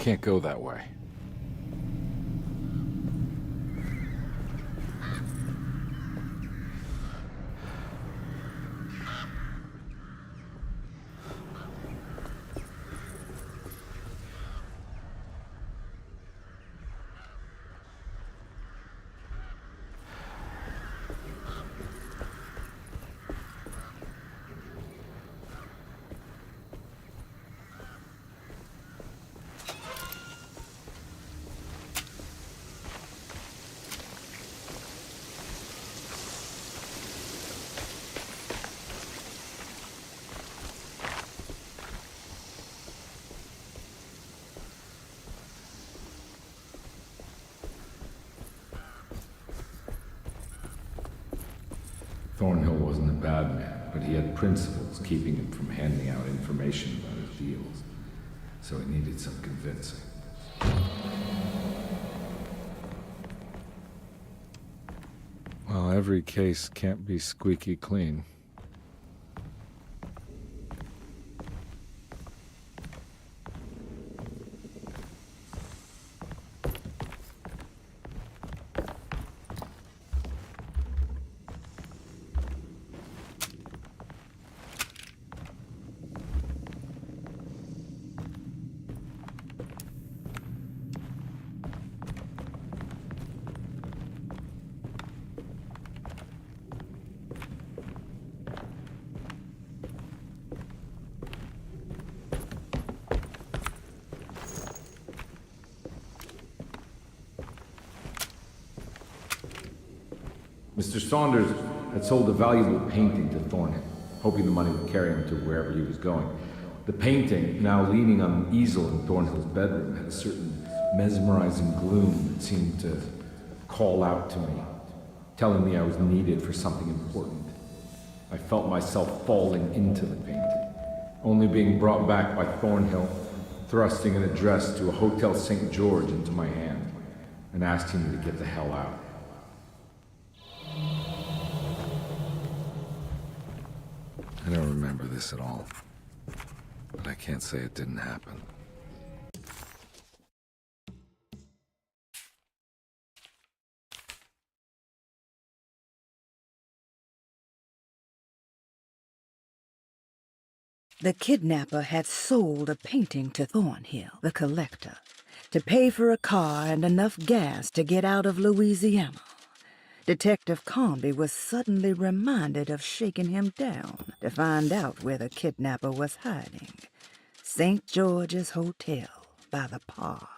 can't go that way. Thornhill wasn't a bad man, but he had principles keeping him from handing out information about his deals. So he needed some convincing. Well, every case can't be squeaky clean. Mr. Saunders had sold a valuable painting to Thornhill, hoping the money would carry him to wherever he was going. The painting, now leaning on an easel in Thornhill's bedroom, had a certain mesmerizing gloom that seemed to call out to me, telling me I was needed for something important. I felt myself falling into the painting, only being brought back by Thornhill, thrusting an address to a Hotel St. George into my hand and asking me to get the hell out. I don't remember this at all, but I can't say it didn't happen. The kidnapper had sold a painting to Thornhill, the collector, to pay for a car and enough gas to get out of Louisiana. Detective Comby was suddenly reminded of shaking him down to find out where the kidnapper was hiding. St. George's Hotel by the park.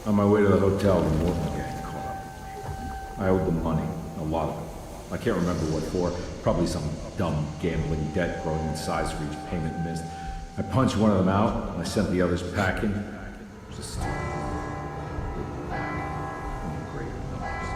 On my way to the hotel, the Morton gang caught up with me. I owed them money, a lot of it. I can't remember what for, probably some dumb gambling debt growing in size for each payment missed. I punched one of them out, and I sent the others packing. It was a stupid in greater numbers.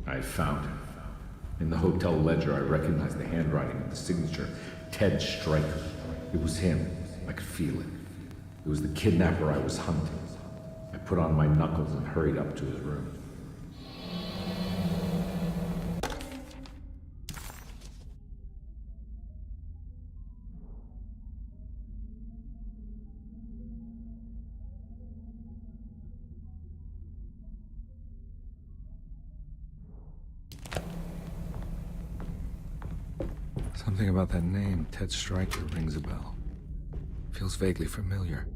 I found him. In the hotel ledger, I recognized the handwriting of the signature, Ted Stryker. It was him. I could feel it. It was the kidnapper I was hunting. I put on my knuckles and hurried up to his room. Something about that name, Ted Stryker, rings a bell. Feels vaguely familiar.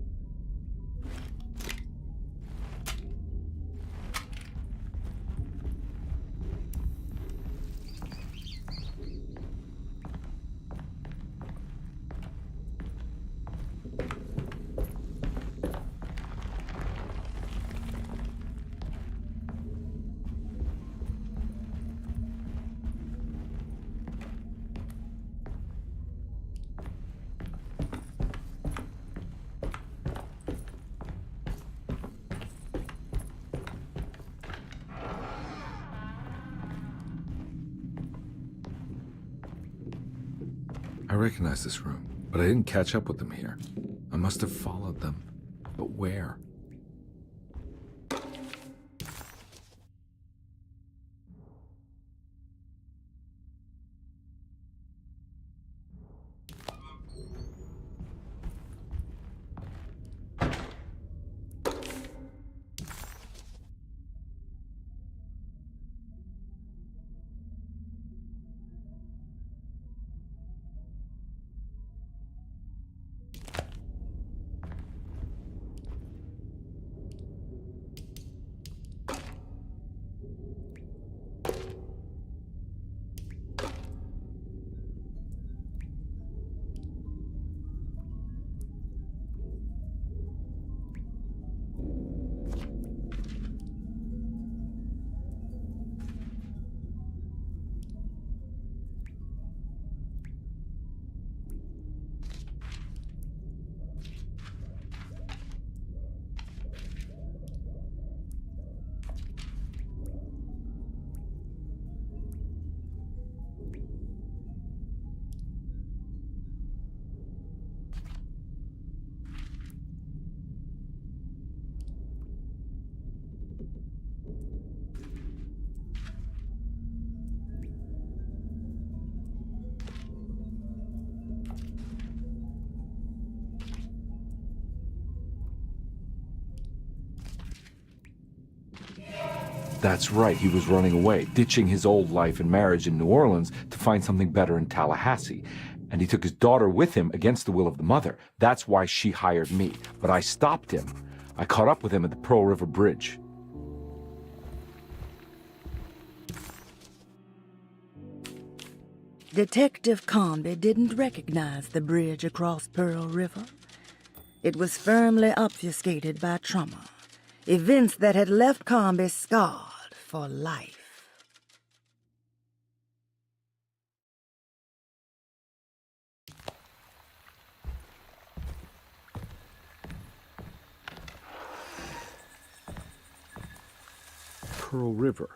I recognize this room, but I didn't catch up with them here. I must have followed them. But where? That's right, he was running away, ditching his old life and marriage in New Orleans to find something better in Tallahassee. And he took his daughter with him against the will of the mother. That's why she hired me. But I stopped him. I caught up with him at the Pearl River Bridge. Detective Comby didn't recognize the bridge across Pearl River. It was firmly obfuscated by trauma, events that had left Comby scarred for life. Pearl River.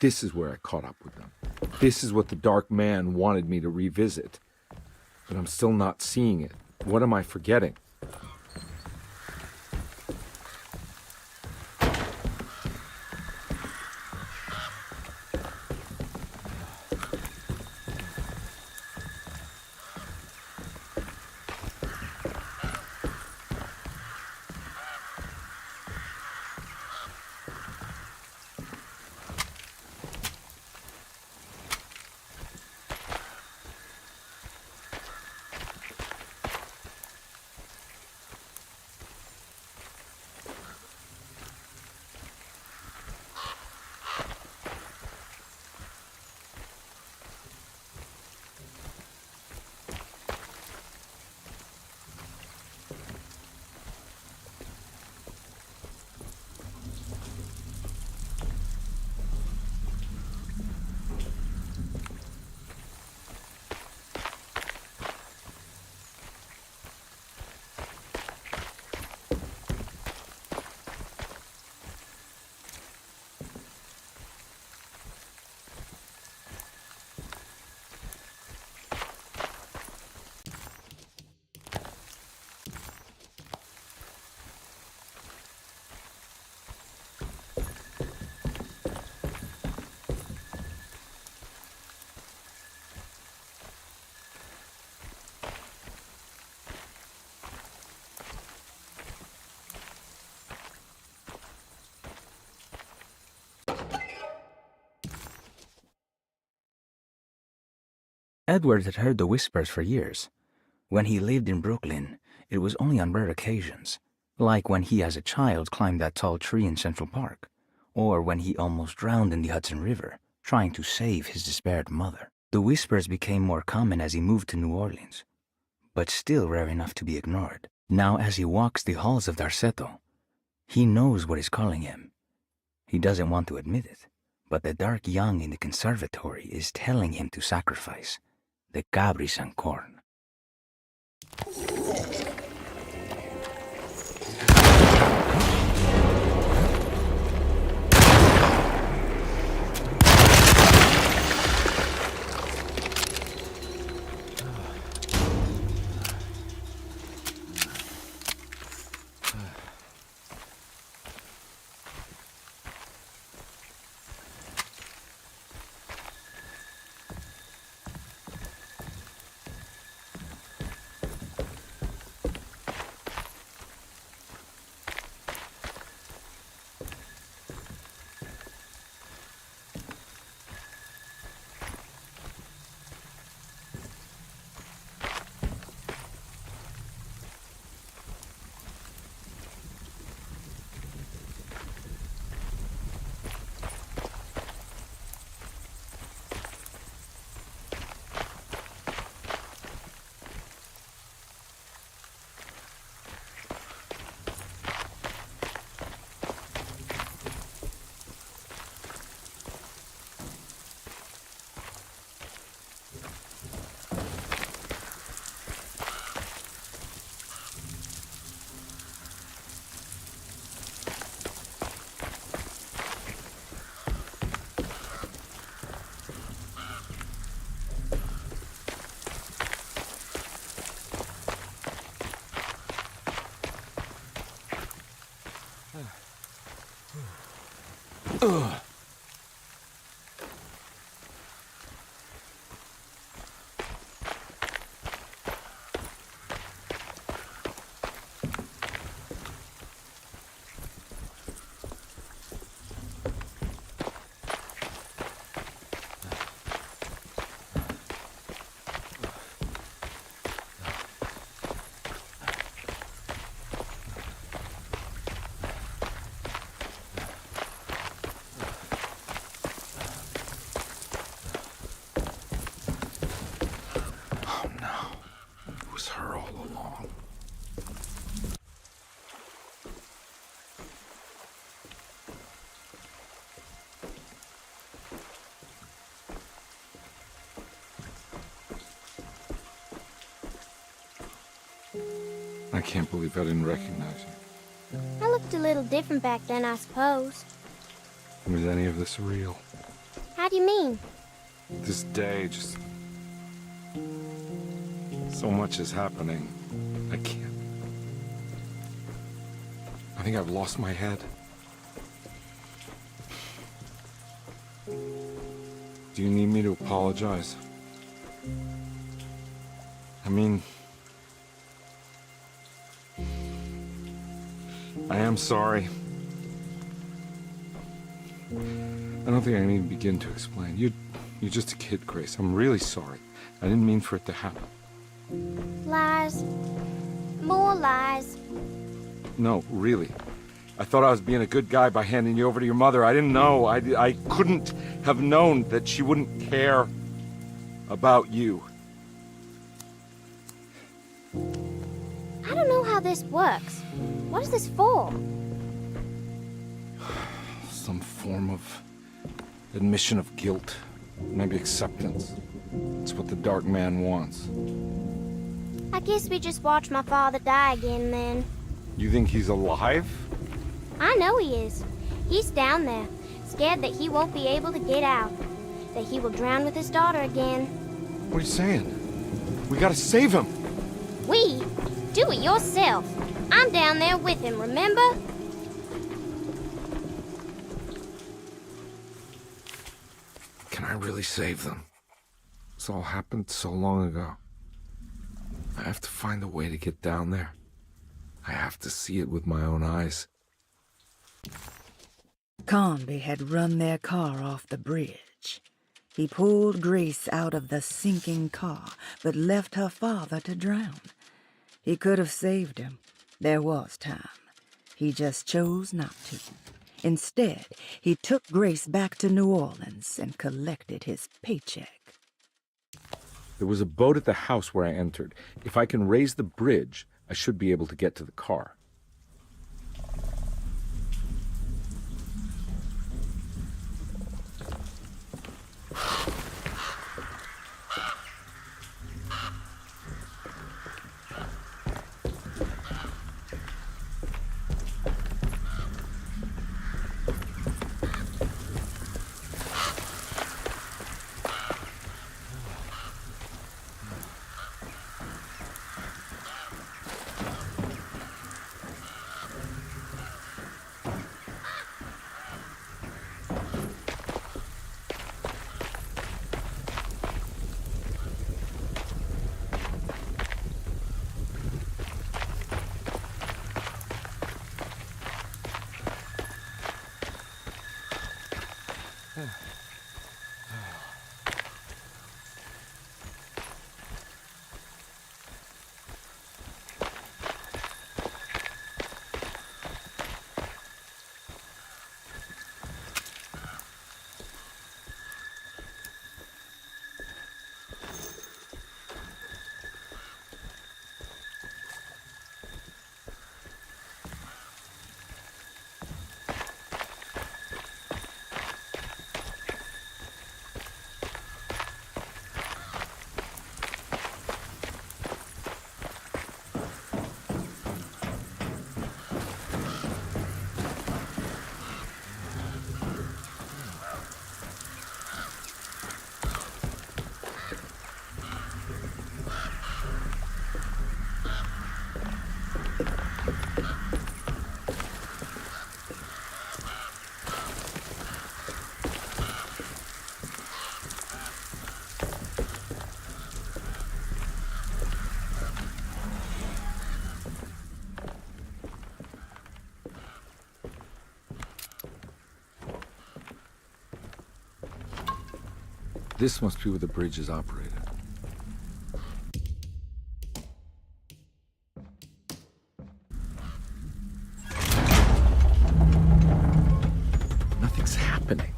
This is where I caught up with them. This is what the Dark Man wanted me to revisit. But I'm still not seeing it. What am I forgetting? Edward had heard the whispers for years. When he lived in Brooklyn, it was only on rare occasions, like when he as a child climbed that tall tree in Central Park, or when he almost drowned in the Hudson River trying to save his despaired mother. The whispers became more common as he moved to New Orleans, but still rare enough to be ignored. Now as he walks the halls of Darceto, he knows what is calling him. He doesn't want to admit it, but the dark young in the conservatory is telling him to sacrifice the cabris and corn. Oh no. It was her all along. I can't believe I didn't recognize you. I looked a little different back then, I suppose. Was any of this real? How do you mean? This day, just... so much is happening. I can't... I think I've lost my head. Do you need me to apologize? I mean... I am sorry. I don't think I need to begin to explain. You're just a kid, Grace. I'm really sorry. I didn't mean for it to happen. Lies. More lies. No, really. I thought I was being a good guy by handing you over to your mother. I didn't know. I couldn't have known that she wouldn't care about you. I don't know how this works. What is this for? Some form of admission of guilt. Maybe acceptance. It's what the Dark Man wants. I guess we just watch my father die again then. You think he's alive? I know he is. He's down there, scared that he won't be able to get out. That he will drown with his daughter again. What are you saying? We gotta save him! We? Do it yourself. I'm down there with him, remember? Can I really save them? This all happened so long ago. I have to find a way to get down there. I have to see it with my own eyes. Comby had run their car off the bridge. He pulled Grace out of the sinking car, but left her father to drown. He could have saved him. There was time. He just chose not to. Instead, he took Grace back to New Orleans and collected his paycheck. There was a boat at the house where I entered. If I can raise the bridge, I should be able to get to the car. This must be where the bridge is operated. Nothing's happening.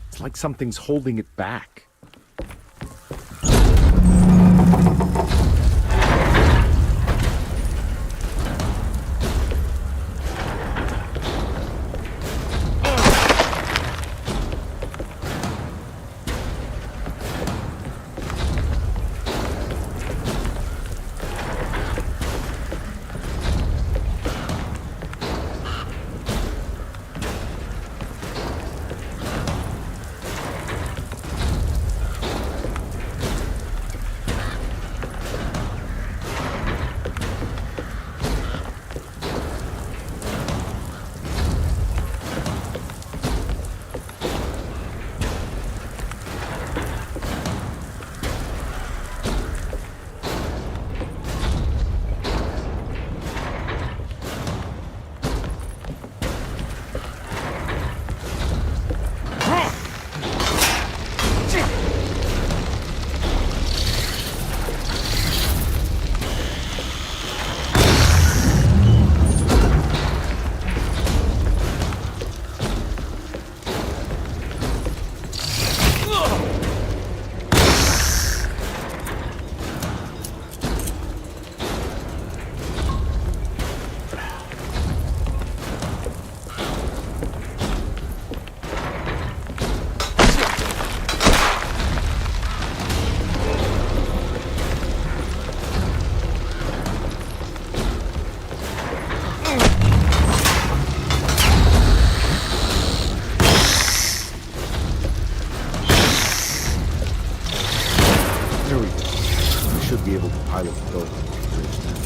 It's like something's holding it back. There we go. We should be able to pilot the boat on the bridge now.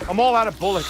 I'm all out of bullets.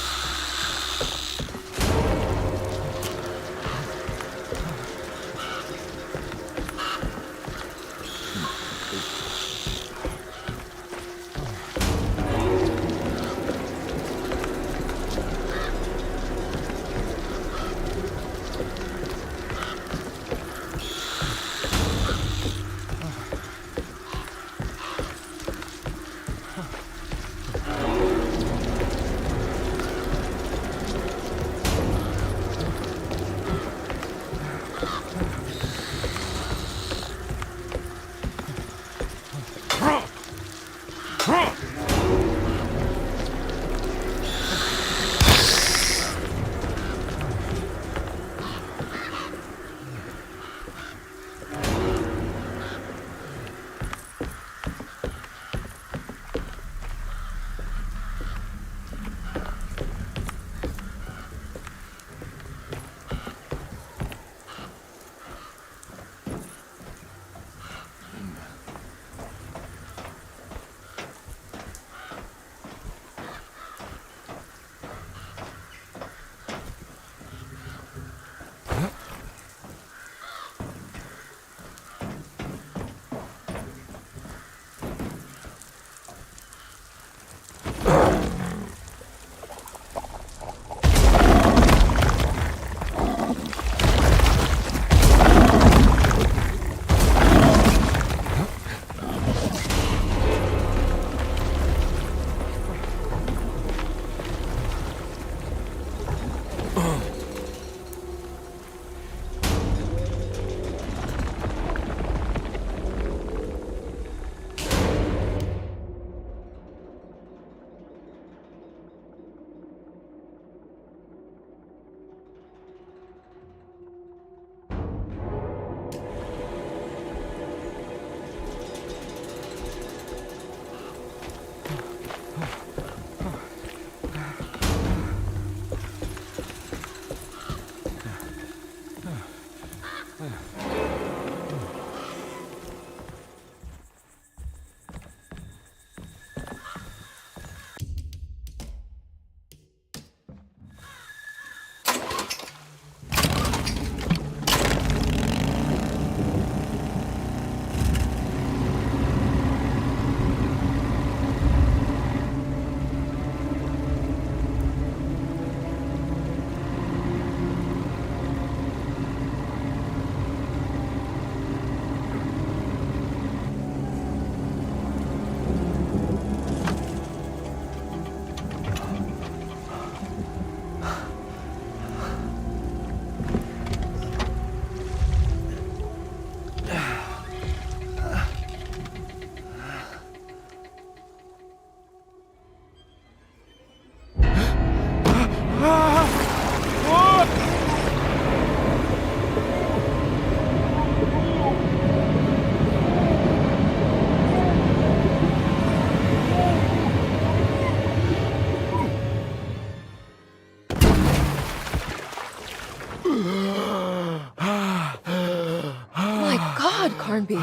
My God, Carnby.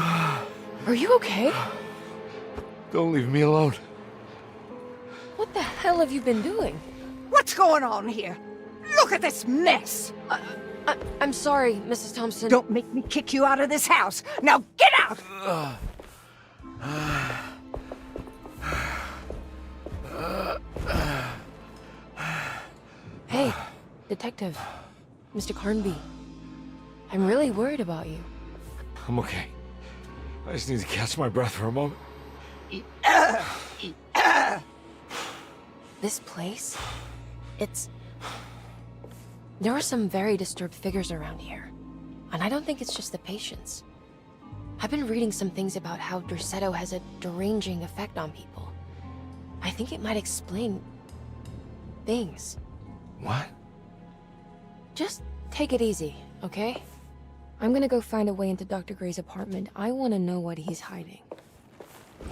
Are you okay? Don't leave me alone. What the hell have you been doing? What's going on here? Look at this mess! I'm sorry, Mrs. Thompson. Don't make me kick you out of this house! Now get out! Hey, Detective. Mr. Carnby. I'm really worried about you. I'm okay. I just need to catch my breath for a moment. This place? There are some very disturbed figures around here. And I don't think it's just the patients. I've been reading some things about how Derceto has a deranging effect on people. I think it might explain things. What? Just take it easy, okay? I'm gonna go find a way into Dr. Gray's apartment. I want to know what he's hiding.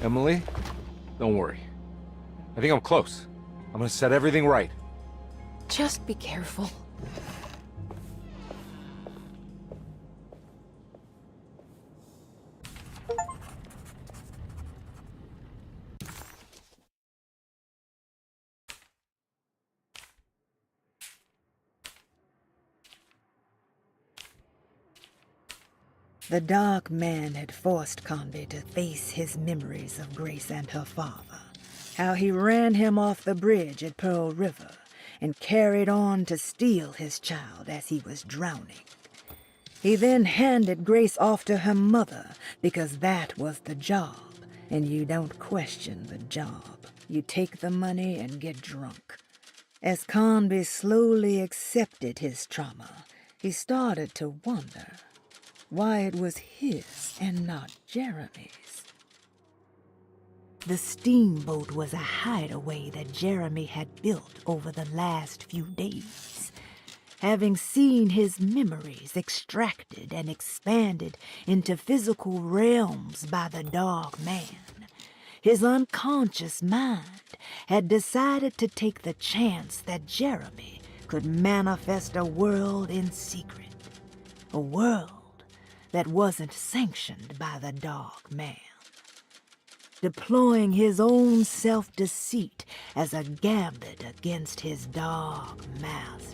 Emily, don't worry. I think I'm close. I'm gonna set everything right. Just be careful. The dark man had forced Carnby to face his memories of Grace and her father. How he ran him off the bridge at Pearl River and carried on to steal his child as he was drowning. He then handed Grace off to her mother because that was the job, and you don't question the job. You take the money and get drunk. As Carnby slowly accepted his trauma, he started to wonder why it was his and not Jeremy's. The steamboat was a hideaway that Jeremy had built over the last few days. Having seen his memories extracted and expanded into physical realms by the Dark Man, his unconscious mind had decided to take the chance that Jeremy could manifest a world in secret. A world that wasn't sanctioned by the Dark Man, deploying his own self-deceit as a gambit against his Dark Master.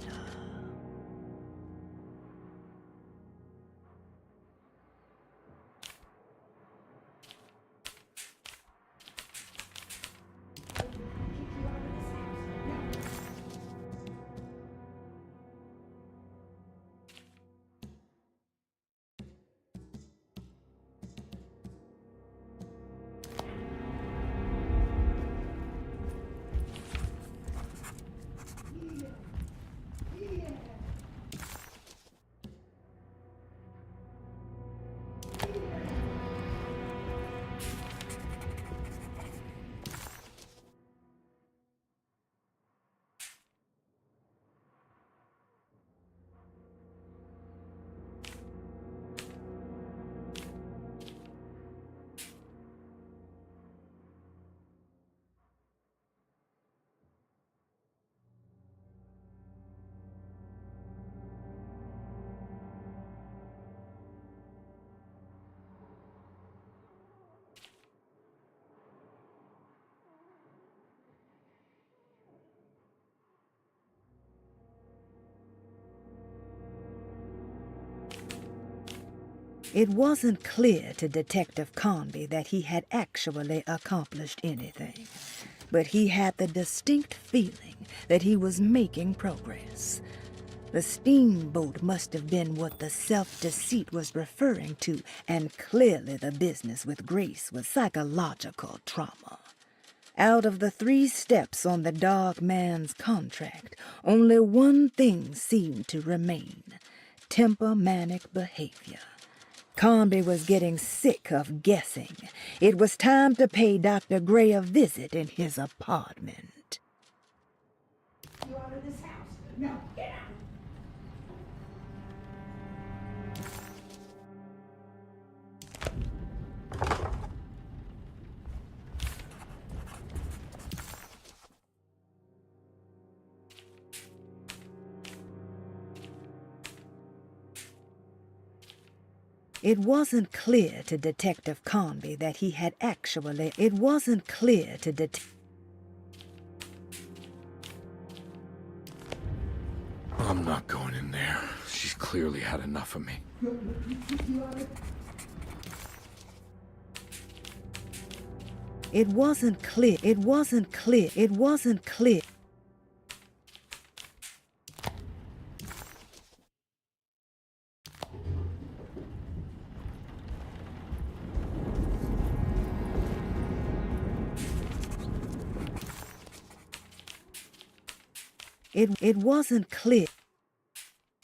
It wasn't clear to Detective Conby that he had actually accomplished anything, but he had the distinct feeling that he was making progress. The steamboat must have been what the self-deceit was referring to, and clearly the business with Grace was psychological trauma. Out of the 3 steps on the dog man's contract, only one thing seemed to remain: temper-manic behavior. Conby was getting sick of guessing. It was time to pay Dr. Gray a visit in his apartment. You out of this house. No, get out. It wasn't clear to Detective Conby that he had actually... It wasn't clear to I'm not going in there. She's clearly had enough of me. It wasn't clear. It wasn't clear. It wasn't clear. It wasn't clear.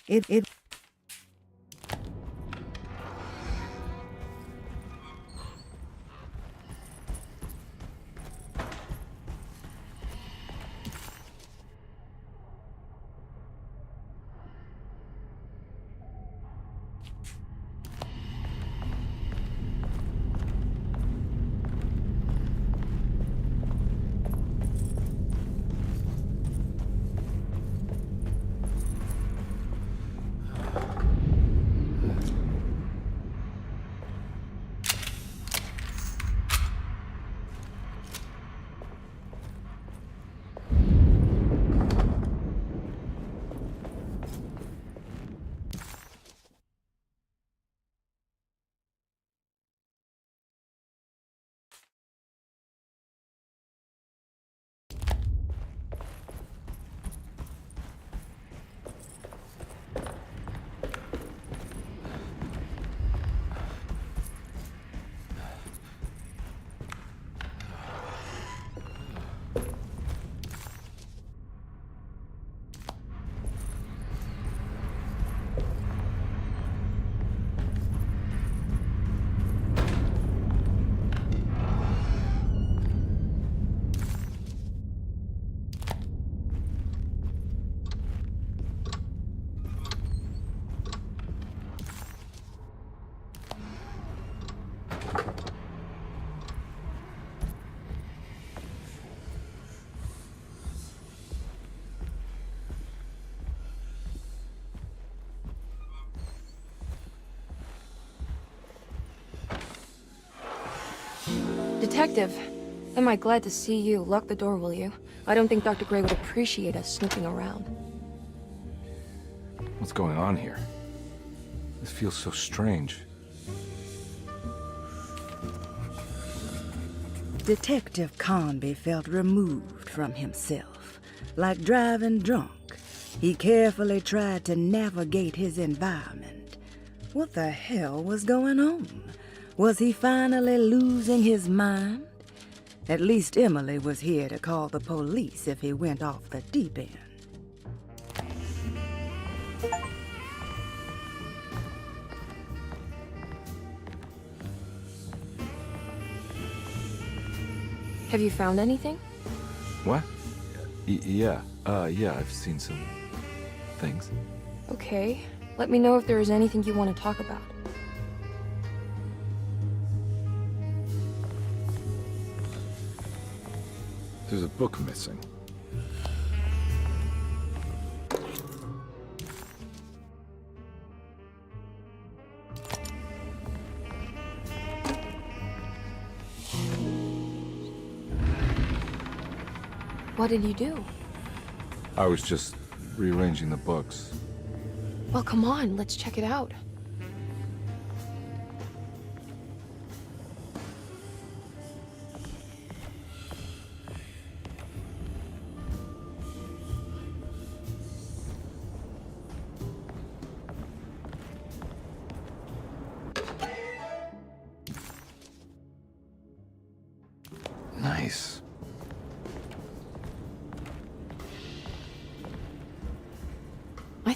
It Detective, am I glad to see you. Lock the door, will you? I don't think Dr. Gray would appreciate us snooping around. What's going on here? This feels so strange. Detective Conby felt removed from himself, like driving drunk. He carefully tried to navigate his environment. What the hell was going on? Was he finally losing his mind? At least Emily was here to call the police if he went off the deep end. Have you found anything? What? Yeah, I've seen some things. Okay. Let me know if there is anything you want to talk about. There's a book missing. What did you do? I was just rearranging the books. Well, come on, let's check it out.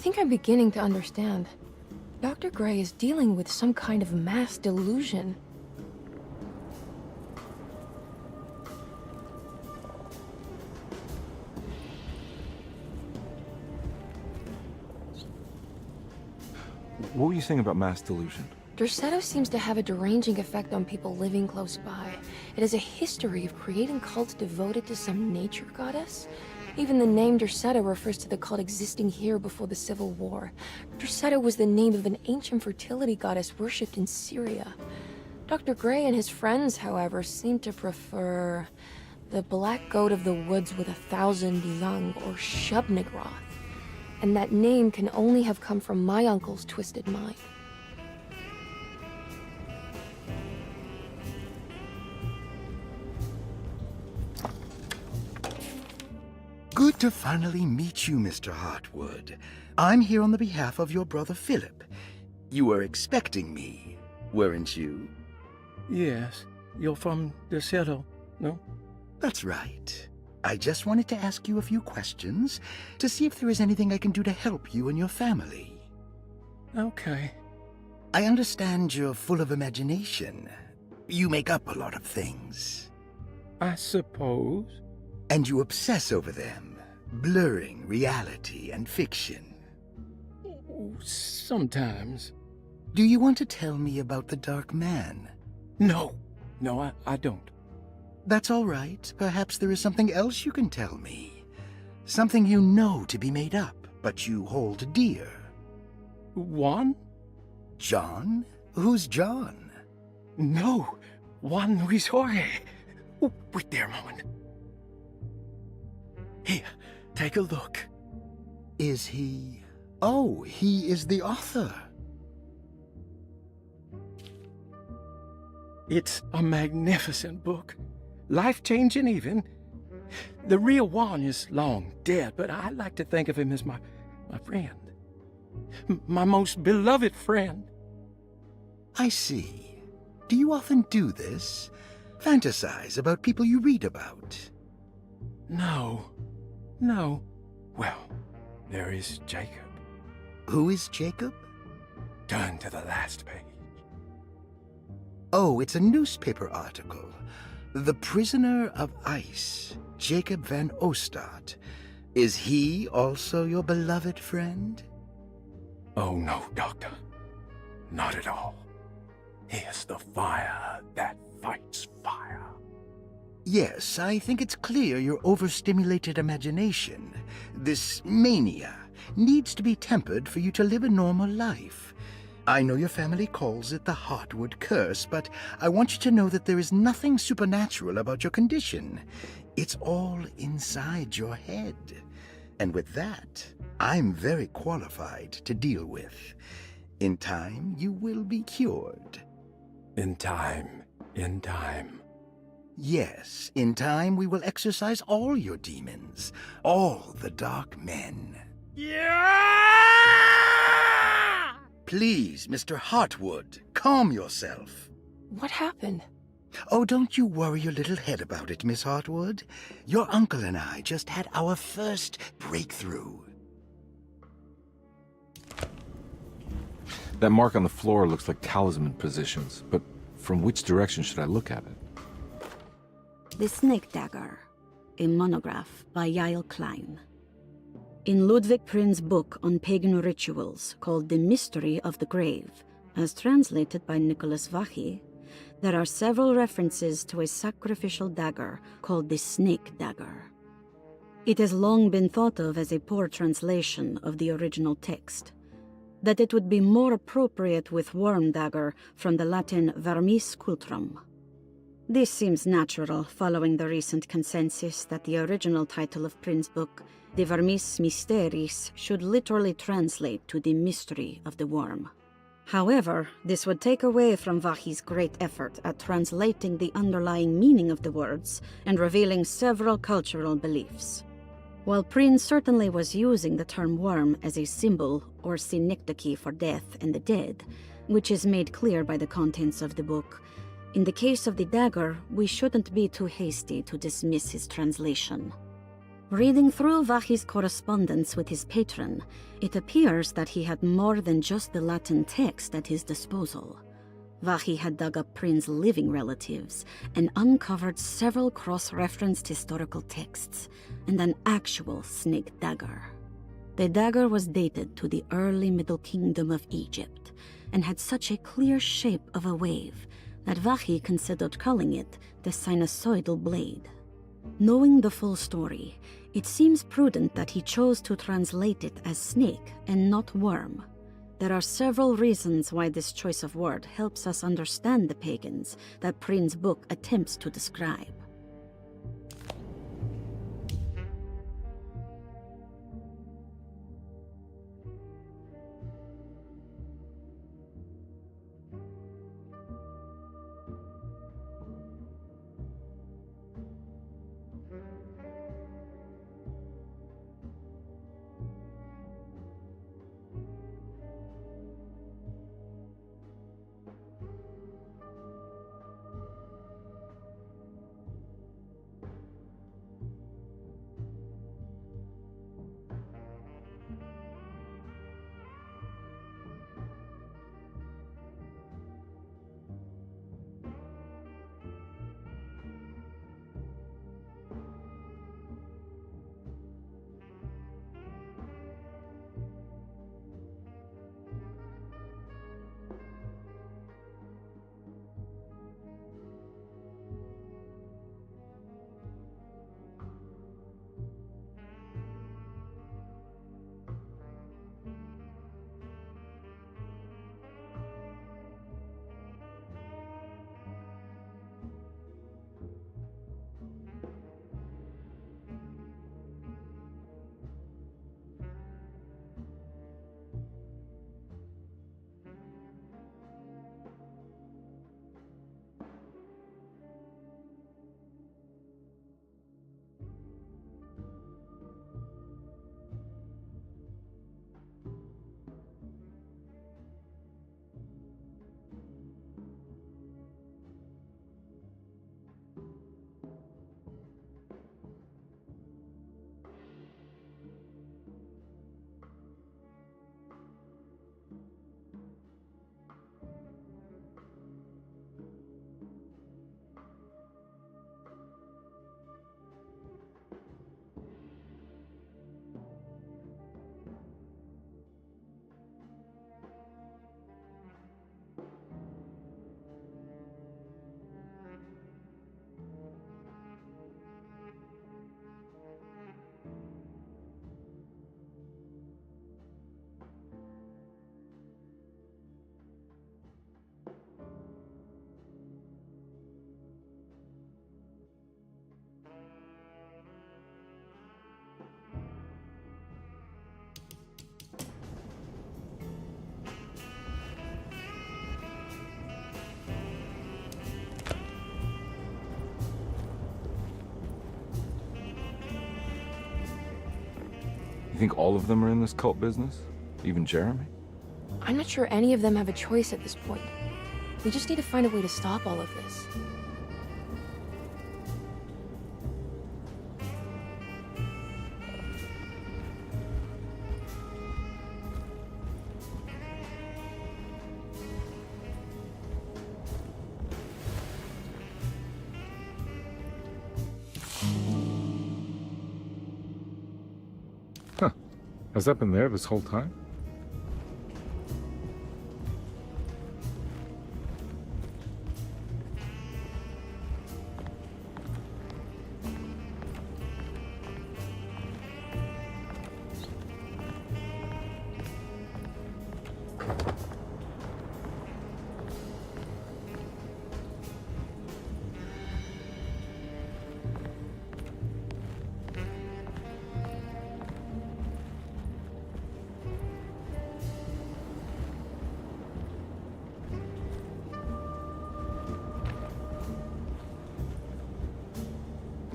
think I'm beginning to understand. Dr. Gray is dealing with some kind of mass delusion. What were you saying about mass delusion? Derceto seems to have a deranging effect on people living close by. It has a history of creating cults devoted to some nature goddess. Even the name Derceto refers to the cult existing here before the Civil War. Derceto was the name of an ancient fertility goddess worshipped in Syria. Dr. Gray and his friends, however, seem to prefer the Black Goat of the Woods with 1,000 Young, or Shub-Nigroth. And that name can only have come from my uncle's twisted mind. Good to finally meet you, Mr. Hartwood. I'm here on the behalf of your brother Philip. You were expecting me, weren't you? Yes. You're from Derceto, no? That's right. I just wanted to ask you a few questions to see if there is anything I can do to help you and your family. Okay. I understand you're full of imagination. You make up a lot of things. I suppose. And you obsess over them, blurring reality and fiction. Sometimes. Do you want to tell me about the Dark Man? No, I don't. That's all right. Perhaps there is something else you can tell me. Something you know to be made up, but you hold dear. Juan? John? Who's John? No, Juan Luis Jorge. Oh, wait there a moment. Here, take a look. Is he... Oh, he is the author. It's a magnificent book. Life-changing even. The real Juan is long dead, but I like to think of him as my friend. My most beloved friend. I see. Do you often do this? Fantasize about people you read about? No. Well, there is Jacob. Who is Jacob? Turn to the last page. Oh, it's a newspaper article. The Prisoner of Ice, Jacob van Ostad. Is he also your beloved friend? Oh, no, Doctor. Not at all. He is the fire that fights fire. Yes, I think it's clear your overstimulated imagination, this mania, needs to be tempered for you to live a normal life. I know your family calls it the Hartwood Curse, but I want you to know that there is nothing supernatural about your condition. It's all inside your head. And with that, I'm very qualified to deal with. In time, you will be cured. In time. Yes, in time we will exorcise all your demons, all the dark men. Yeah! Please, Mr. Hartwood, calm yourself. What happened? Oh, don't you worry your little head about it, Miss Hartwood. Your uncle and I just had our first breakthrough. That mark on the floor looks like talisman positions, but from which direction should I look at it? The Snake Dagger, a monograph by Yael Klein. In Ludwig Prin's book on pagan rituals called The Mystery of the Grave, as translated by Nicholas Vachy, there are several references to a sacrificial dagger called the Snake Dagger. It has long been thought of as a poor translation of the original text, that it would be more appropriate with worm dagger from the Latin vermis cultrum. This seems natural following the recent consensus that the original title of Prin's book, De Vermis Mysteris, should literally translate to the mystery of the worm. However, this would take away from Vachy's great effort at translating the underlying meaning of the words and revealing several cultural beliefs. While Prin certainly was using the term worm as a symbol or synecdoche for death and the dead, which is made clear by the contents of the book, in the case of the dagger, we shouldn't be too hasty to dismiss his translation. Reading through Vahi's correspondence with his patron, it appears that he had more than just the Latin text at his disposal. Vahi had dug up Prin's living relatives and uncovered several cross-referenced historical texts and an actual snake dagger. The dagger was dated to the early Middle Kingdom of Egypt and had such a clear shape of a wave that Vahi considered calling it the sinusoidal blade. Knowing the full story, it seems prudent that he chose to translate it as snake and not worm. There are several reasons why this choice of word helps us understand the pagans that Prin's book attempts to describe. You think all of them are in this cult business? Even Jeremy? I'm not sure any of them have a choice at this point. We just need to find a way to stop all of this. Huh. Has that been there this whole time?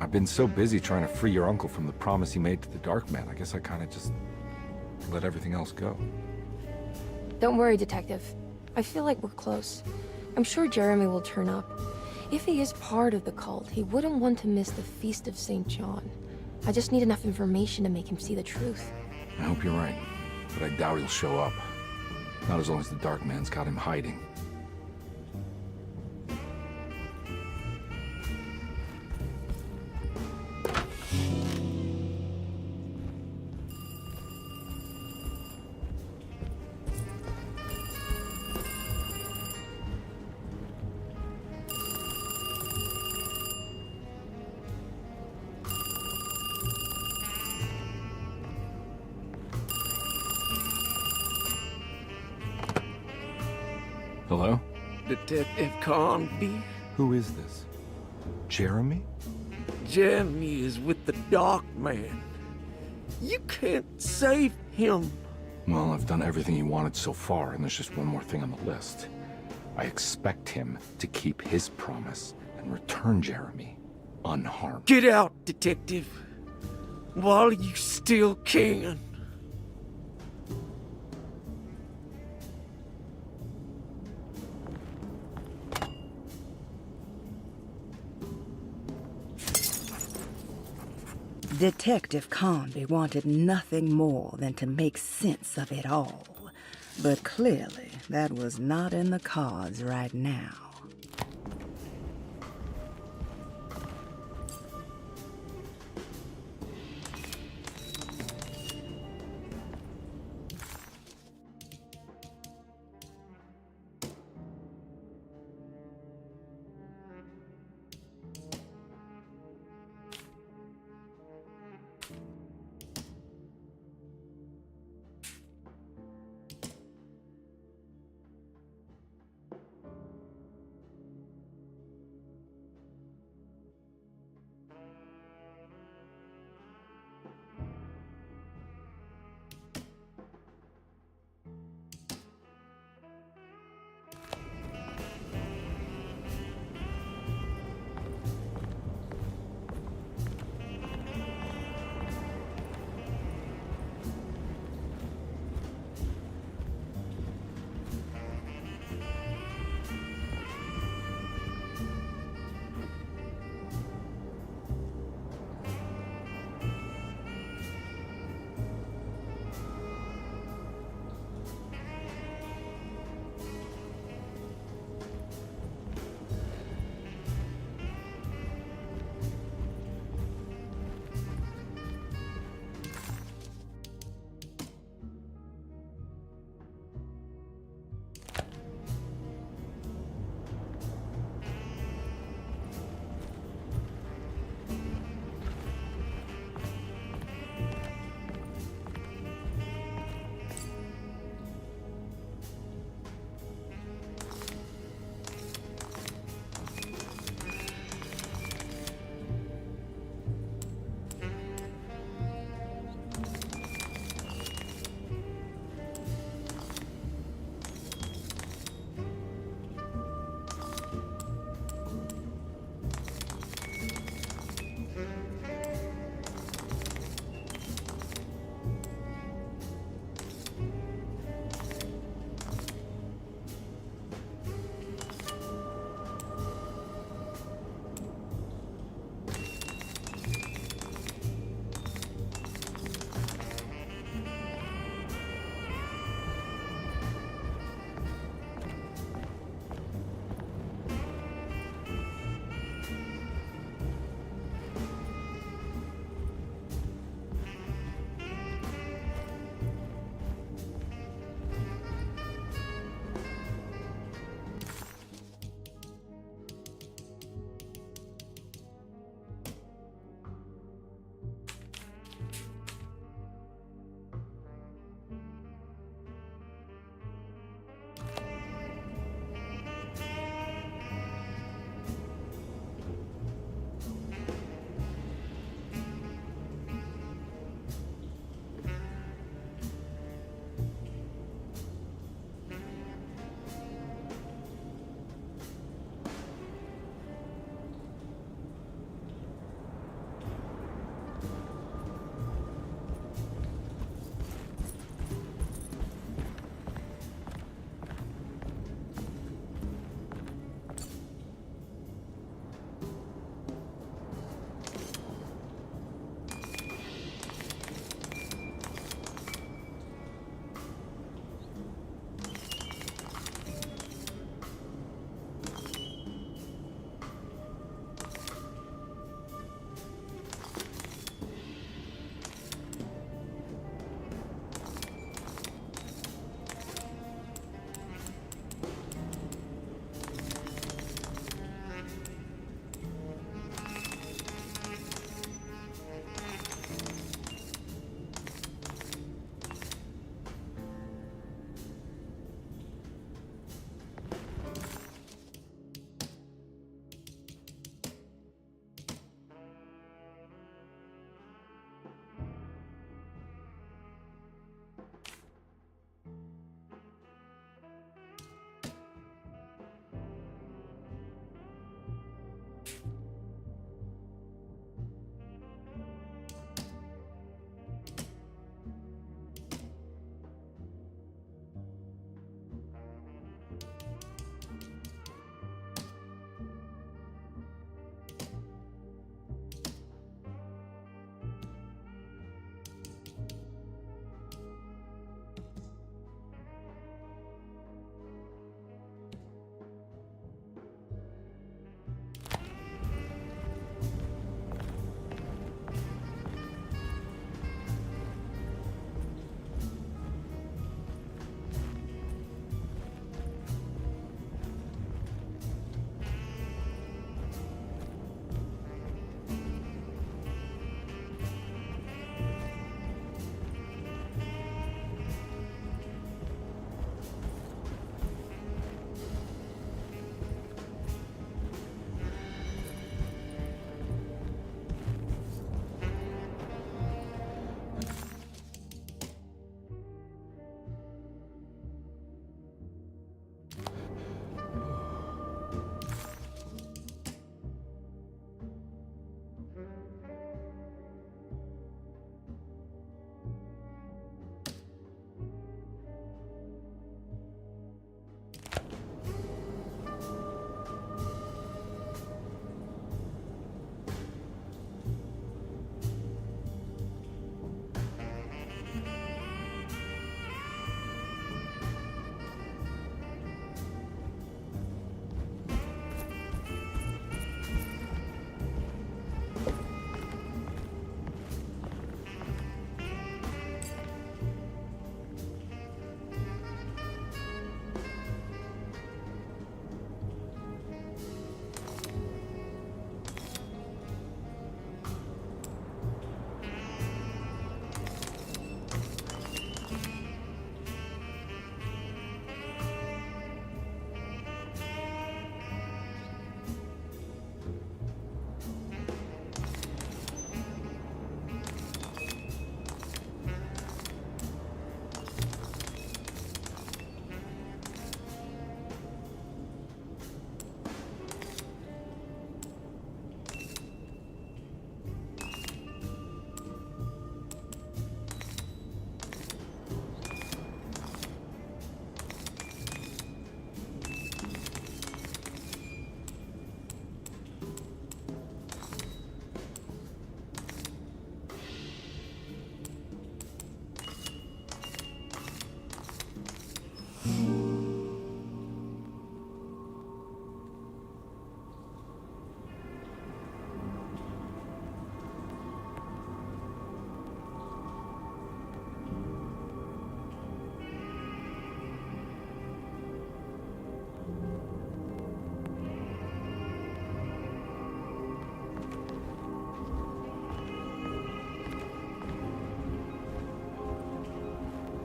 I've been so busy trying to free your uncle from the promise he made to the Darkman. I guess I kind of just let everything else go. Don't worry, Detective. I feel like we're close. I'm sure Jeremy will turn up. If he is part of the cult, he wouldn't want to miss the Feast of St. John. I just need enough information to make him see the truth. I hope you're right, but I doubt he'll show up. Not as long as the Dark Man's got him hiding. Hello? Detective Conby. Who is this? Jeremy? Jeremy is with the Dark Man. You can't save him. Well, I've done everything he wanted so far, and there's just one more thing on the list. I expect him to keep his promise and return Jeremy unharmed. Get out, Detective. While you still can. Detective Conby wanted nothing more than to make sense of it all. But clearly, that was not in the cards right now.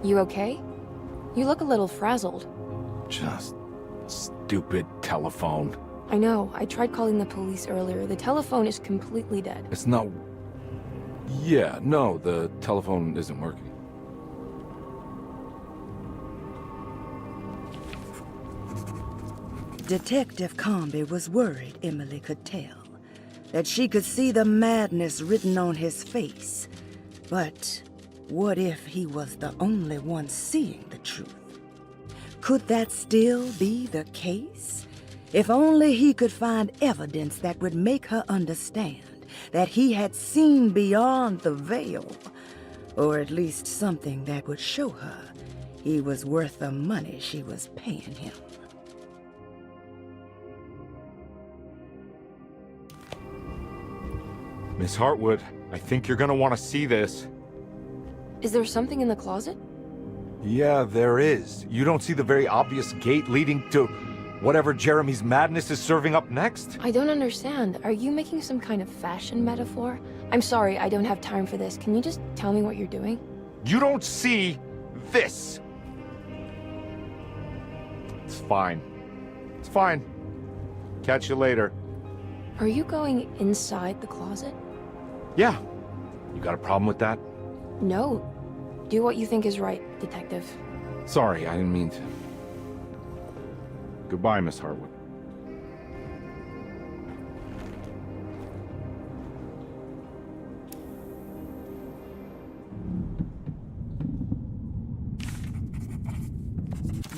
You okay? You look a little frazzled. Just stupid telephone. I know. I tried calling the police earlier. The telephone is completely dead. It's not... Yeah, no, the telephone isn't working. Detective Comby was worried Emily could tell, that she could see the madness written on his face. But what if he was the only one seeing the truth? Could that still be the case? If only he could find evidence that would make her understand that he had seen beyond the veil, or at least something that would show her he was worth the money she was paying him. Miss Hartwood, I think you're gonna want to see this. Is there something in the closet? Yeah, there is. You don't see the very obvious gate leading to whatever Jeremy's madness is serving up next? I don't understand. Are you making some kind of fashion metaphor? I'm sorry, I don't have time for this. Can you just tell me what you're doing? You don't see this. It's fine. It's fine. Catch you later. Are you going inside the closet? Yeah. You got a problem with that? No. Do what you think is right, Detective. Sorry, I didn't mean to. Goodbye, Miss Hartwood.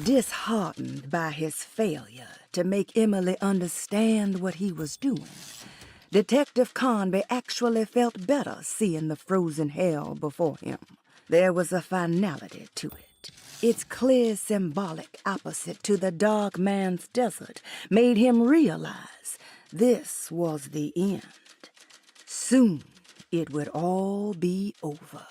Disheartened by his failure to make Emily understand what he was doing, Detective Conby actually felt better seeing the frozen hell before him. There was a finality to it. Its clear symbolic opposite to the dark man's desert made him realize this was the end. Soon it would all be over.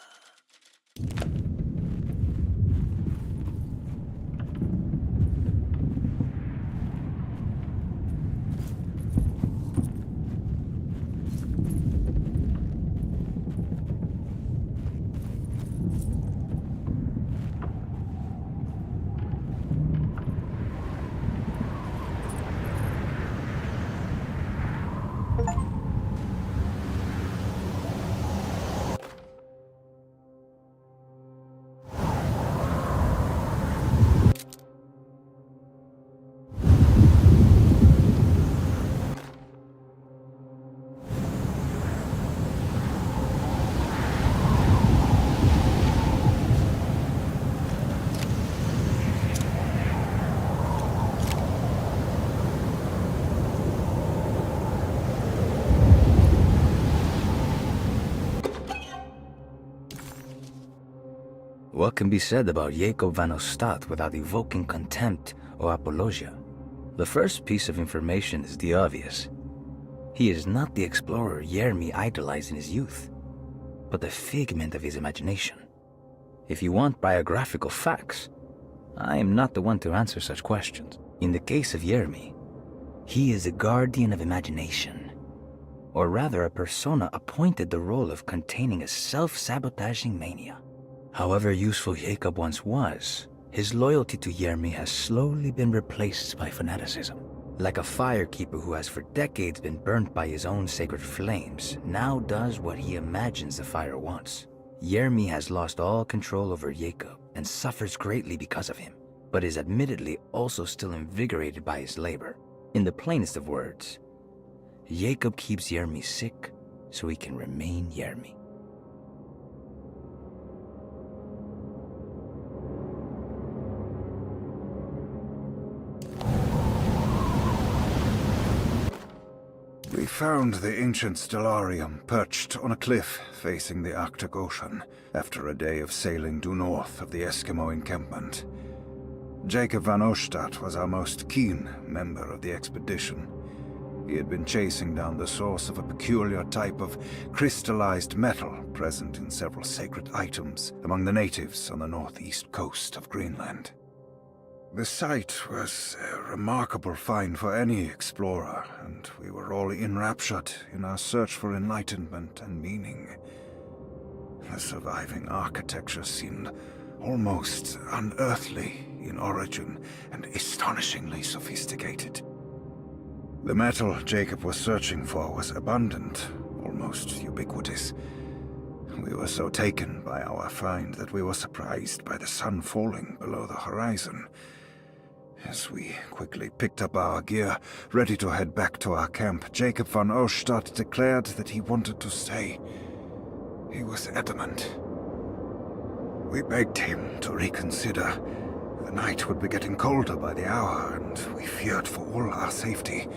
What can be said about Jacob van Ostad without evoking contempt or apologia? The first piece of information is the obvious. He is not the explorer Jeremy idolized in his youth, but the figment of his imagination. If you want biographical facts, I am not the one to answer such questions. In the case of Jeremy, he is a guardian of imagination, or rather a persona appointed the role of containing a self-sabotaging mania. However useful Jacob once was, his loyalty to Jeremy has slowly been replaced by fanaticism. Like a firekeeper who has for decades been burnt by his own sacred flames, now does what he imagines the fire wants. Jeremy has lost all control over Jacob and suffers greatly because of him, but is admittedly also still invigorated by his labor. In the plainest of words, Jacob keeps Jeremy sick so he can remain Jeremy. We found the ancient stellarium perched on a cliff facing the Arctic Ocean after a day of sailing due north of the Eskimo encampment. Jacob van Ostad was our most keen member of the expedition. He had been chasing down the source of a peculiar type of crystallized metal present in several sacred items among the natives on the northeast coast of Greenland. The site was a remarkable find for any explorer, and we were all enraptured in our search for enlightenment and meaning. The surviving architecture seemed almost unearthly in origin and astonishingly sophisticated. The metal Jacob was searching for was abundant, almost ubiquitous. We were so taken by our find that we were surprised by the sun falling below the horizon. As we quickly picked up our gear, ready to head back to our camp, Jacob van Oostad declared that he wanted to stay. He was adamant. We begged him to reconsider. The night would be getting colder by the hour, and we feared for all our safety.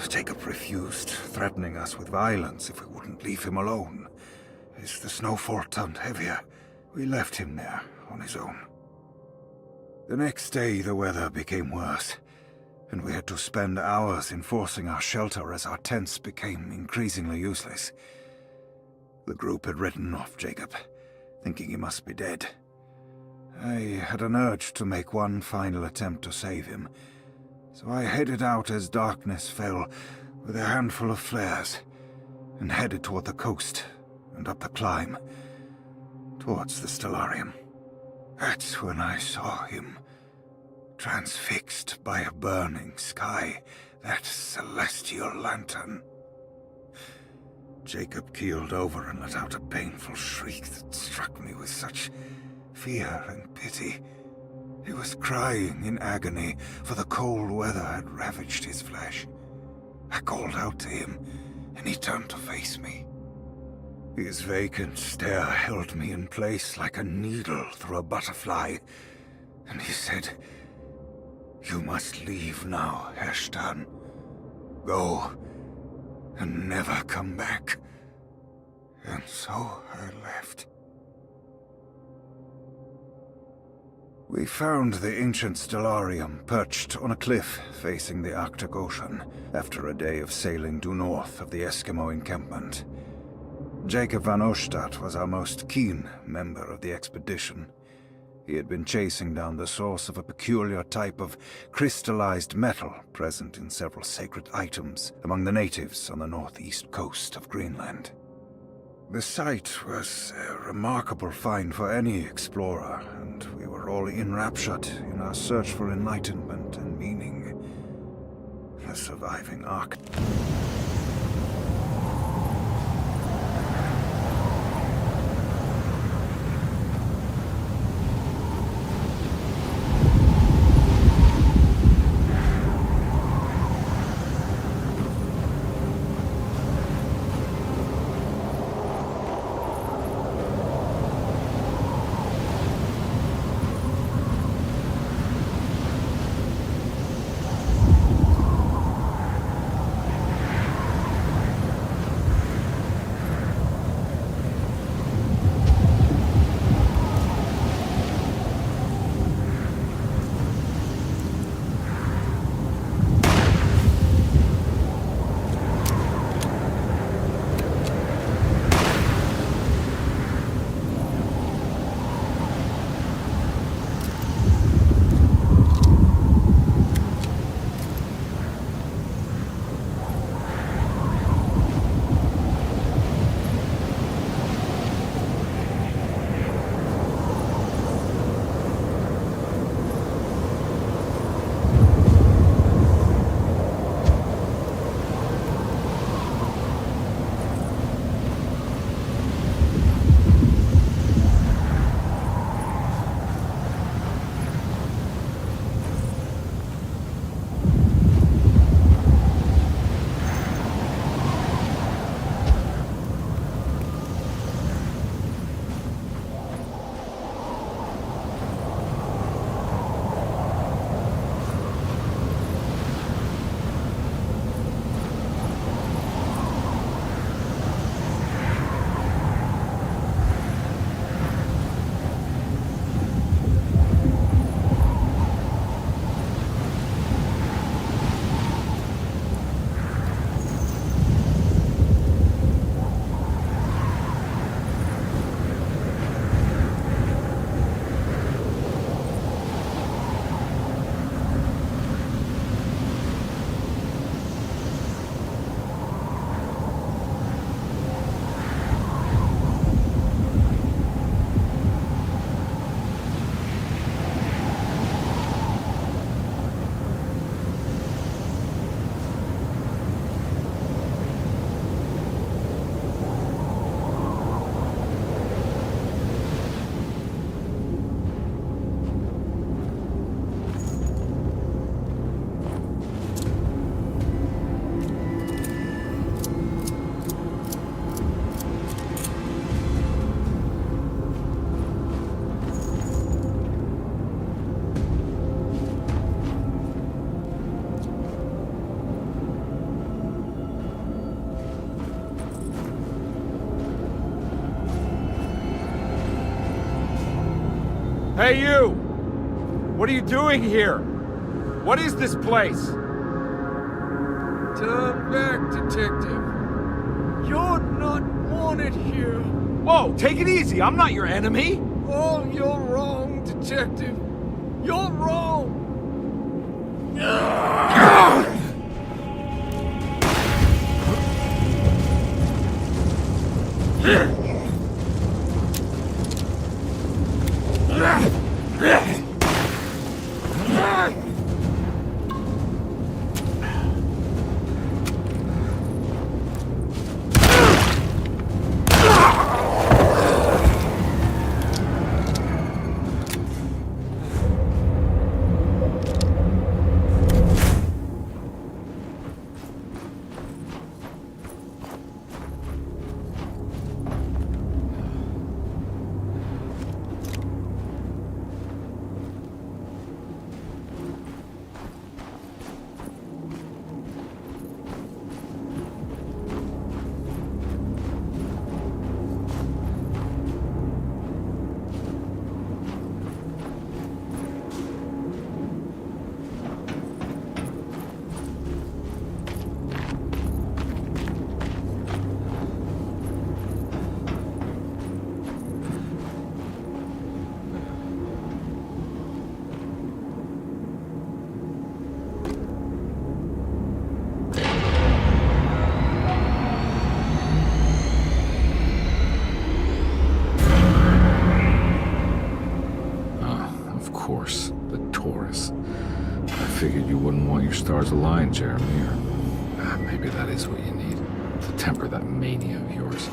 Jacob refused, threatening us with violence if we wouldn't leave him alone. As the snowfall turned heavier, we left him there on his own. The next day, the weather became worse, and we had to spend hours enforcing our shelter as our tents became increasingly useless. The group had written off Jacob, thinking he must be dead. I had an urge to make one final attempt to save him, so I headed out as darkness fell with a handful of flares and headed toward the coast and up the climb, towards the Stellarium. That's when I saw him, transfixed by a burning sky, that celestial lantern. Jacob keeled over and let out a painful shriek that struck me with such fear and pity. He was crying in agony, for the cold weather had ravaged his flesh. I called out to him, and he turned to face me. His vacant stare held me in place like a needle through a butterfly, and he said, "You must leave now, Herstan. Go, and never come back." And so I left. We found the ancient Stellarium perched on a cliff facing the Arctic Ocean after a day of sailing due north of the Eskimo encampment. Jacob van Oostad was our most keen member of the expedition. He had been chasing down the source of a peculiar type of crystallized metal present in several sacred items among the natives on the northeast coast of Greenland. The site was a remarkable find for any explorer, and we were all enraptured in our search for enlightenment and meaning. The surviving Ark. Hey, you! What are you doing here? What is this place? Turn back, Detective. You're not wanted here. Whoa, take it easy. I'm not your enemy. Oh, you're wrong, Detective. You're wrong. Of course, the Taurus. I figured you wouldn't want your stars aligned, Jeremy, or maybe that is what you need to temper that mania of yours.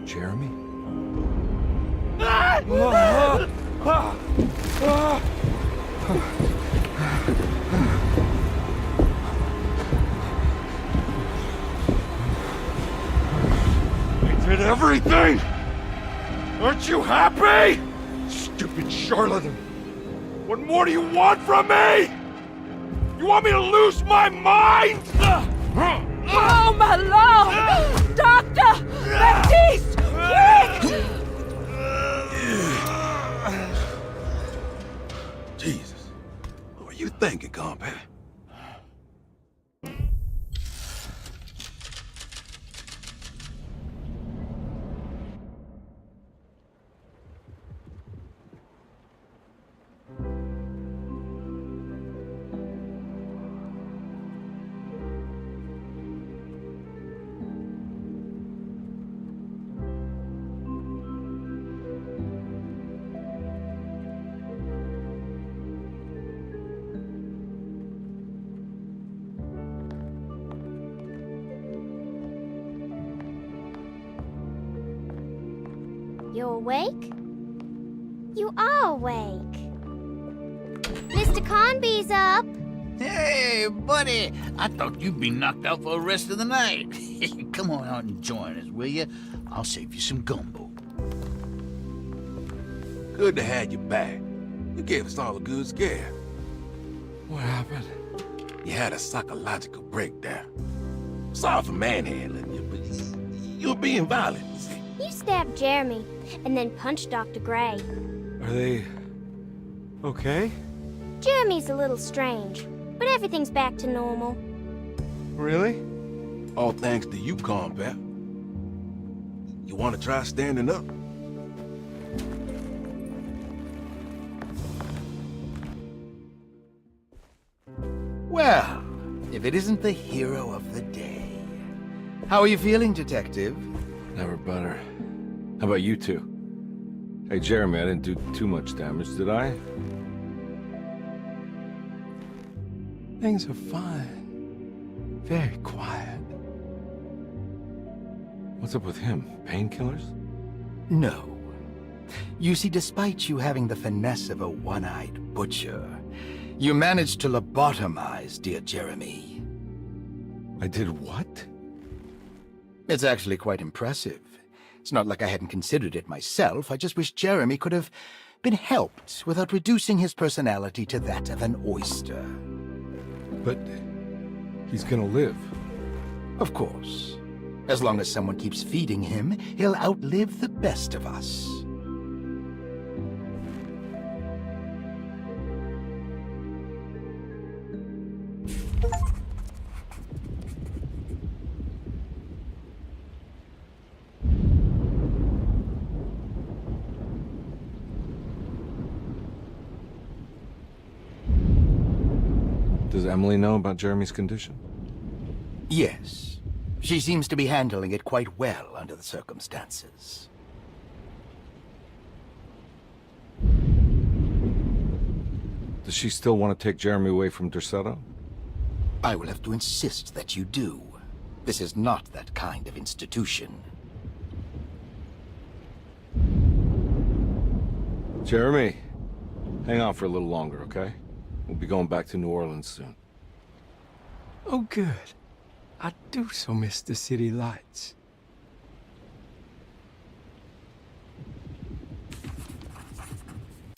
Jeremy? I did everything! Aren't you happy? Stupid charlatan! What more do you want from me? You want me to lose my mind? Oh, my lord! Doctor! Baptiste! Quick! Jesus. What were you thinking, compadre? You awake? You are awake. Mr. Conby's up. Hey, buddy! I thought you'd be knocked out for the rest of the night. Come on out and join us, will you? I'll save you some gumbo. Good to have you back. You gave us all a good scare. What happened? You had a psychological breakdown. Sorry for manhandling you, but you're being violent. You stabbed Jeremy and then punched Dr. Gray. Are they okay? Jeremy's a little strange, but everything's back to normal. Really? All thanks to you, combat. You want to try standing up? Well, if it isn't the hero of the day. How are you feeling, Detective? Never better. How about you two? Hey, Jeremy, I didn't do too much damage, did I? Things are fine. Very quiet. What's up with him? Painkillers? No. You see, despite you having the finesse of a one-eyed butcher, you managed to lobotomize dear Jeremy. I did what? It's actually quite impressive. It's not like I hadn't considered it myself. I just wish Jeremy could have been helped without reducing his personality to that of an oyster. But he's gonna live. Of course. As long as someone keeps feeding him, he'll outlive the best of us. Does Emily know about Jeremy's condition? Yes. She seems to be handling it quite well under the circumstances. Does she still want to take Jeremy away from Derceto? I will have to insist that you do. This is not that kind of institution. Jeremy, hang on for a little longer, okay? We'll be going back to New Orleans soon. Oh, good. I do so miss the city lights.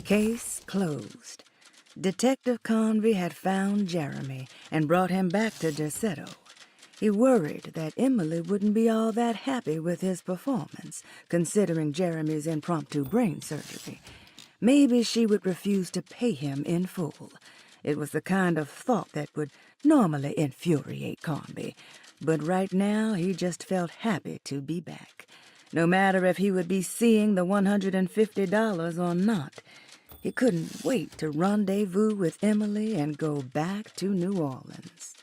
Case closed. Detective Conby had found Jeremy and brought him back to Derceto. He worried that Emily wouldn't be all that happy with his performance, considering Jeremy's impromptu brain surgery. Maybe she would refuse to pay him in full. It was the kind of thought that would normally infuriate Conby, but right now he just felt happy to be back. No matter if he would be seeing the $150 or not, he couldn't wait to rendezvous with Emily and go back to New Orleans.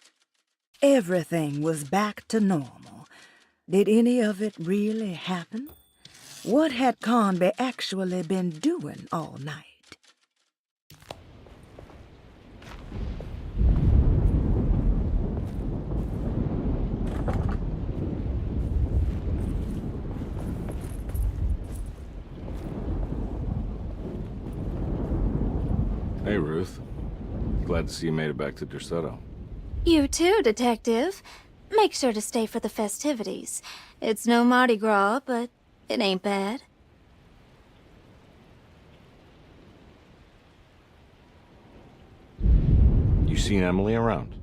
Everything was back to normal. Did any of it really happen? What had Conby actually been doing all night? Hey, Ruth. Glad to see you made it back to Derceto. You too, Detective. Make sure to stay for the festivities. It's no Mardi Gras, but it ain't bad. You seen Emily around?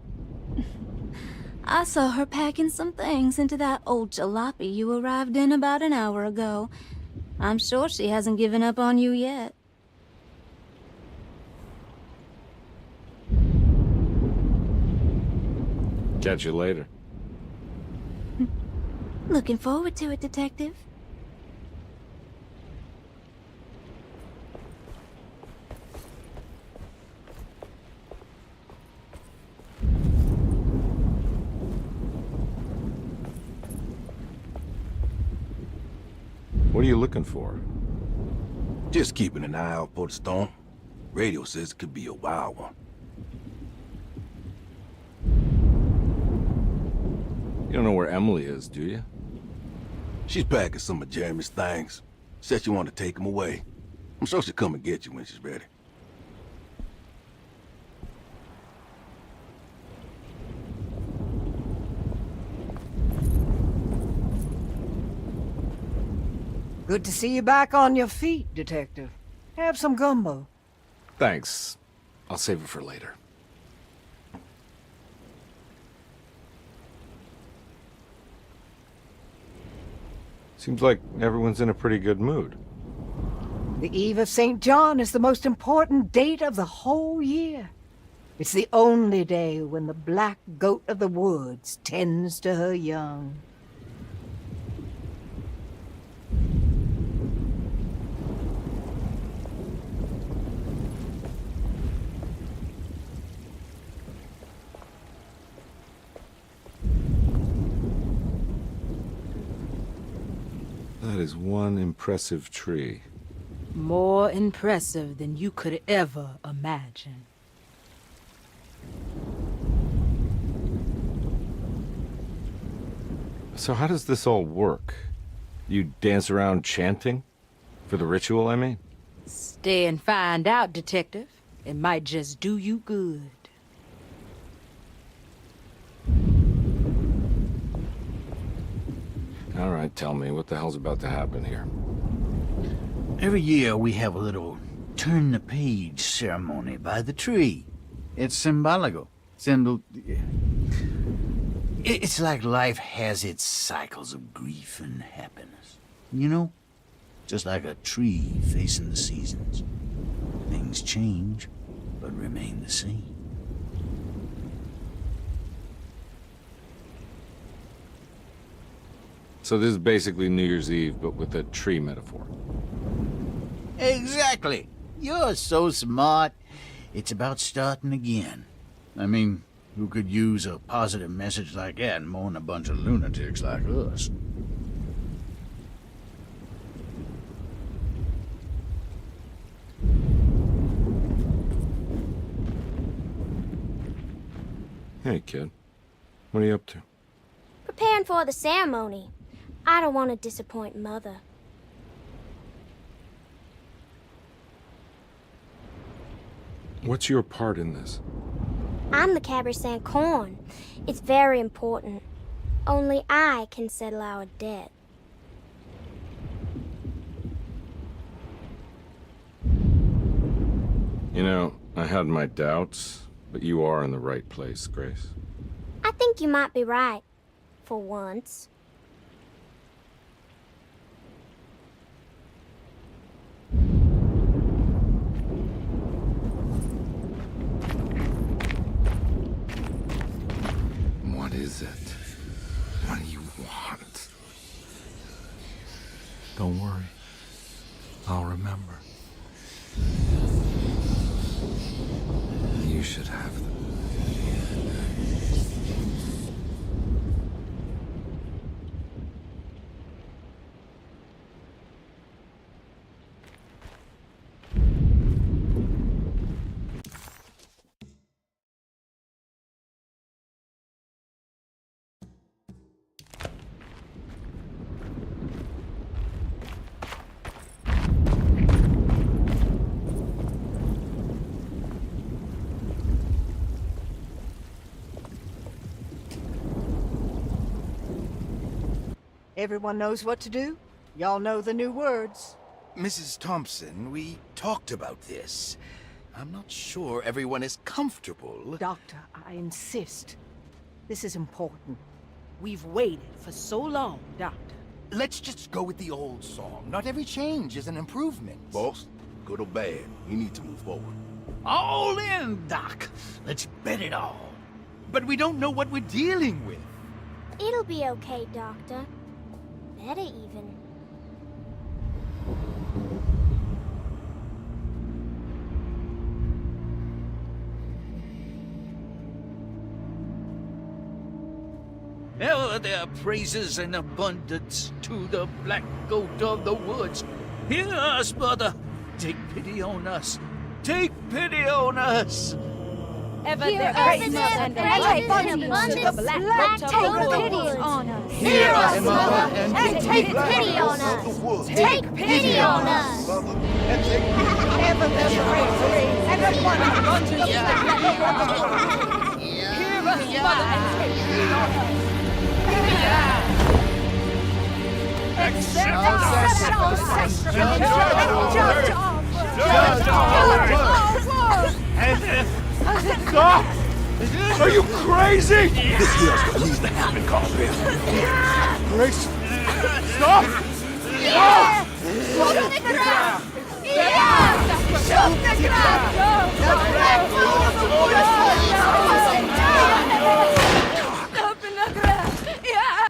I saw her packing some things into that old jalopy you arrived in about an hour ago. I'm sure she hasn't given up on you yet. Catch you later. Looking forward to it, Detective. What are you looking for? Just keeping an eye out for the storm. Radio says it could be a wild one. You don't know where Emily is, do you? She's packing some of Jeremy's things. Said she wanted to take them away. I'm sure she'll come and get you when she's ready. Good to see you back on your feet, Detective. Have some gumbo. Thanks. I'll save it for later. Seems like everyone's in a pretty good mood. The Eve of St. John is the most important date of the whole year. It's the only day when the black goat of the woods tends to her young. That is one impressive tree. More impressive than you could ever imagine. So how does this all work? You dance around chanting? For the ritual, I mean? Stay and find out, Detective. It might just do you good. All right, tell me, what the hell's about to happen here? Every year we have a little turn-the-page ceremony by the tree. It's symbolical. It's like life has its cycles of grief and happiness. You know? Just like a tree facing the seasons. Things change, but remain the same. So this is basically New Year's Eve, but with a tree metaphor. Exactly. You're so smart. It's about starting again. I mean, who could use a positive message like that more than a bunch of lunatics like us? Hey, kid. What are you up to? Preparing for the ceremony. I don't want to disappoint Mother. What's your part in this? I'm the Cabri Corn. It's very important. Only I can settle our debt. You know, I had my doubts, but you are in the right place, Grace. I think you might be right. For once. What is it? What do you want? Don't worry. I'll remember. You should have them. Everyone knows what to do? Y'all know the new words. Mrs. Thompson, we talked about this. I'm not sure everyone is comfortable. Doctor, I insist. This is important. We've waited for so long, Doctor. Let's just go with the old song. Not every change is an improvement. Boss, good or bad, you need to move forward. All in, Doc. Let's bet it all. But we don't know what we're dealing with. It'll be okay, Doctor. Better even. Ever there are praises and abundance to the black goat of the woods. Hear us, mother. Take pity on us. Take pity on us. Ever Hear there us, praises Mother, and praises abundance and to the black goat of the pity woods. on us. Hear us, Mother, and take pity on us. Take pity on us. Ever there's praises and abundance to the black goat of the woods. Hear us, Mother, and take pity on us. Stop! Are you crazy? This here's what needs to happen, Carl. Grace! Stop! Shoot the ground! Shoot the ground! The black goat of the woods! Up in the ground! Yeah!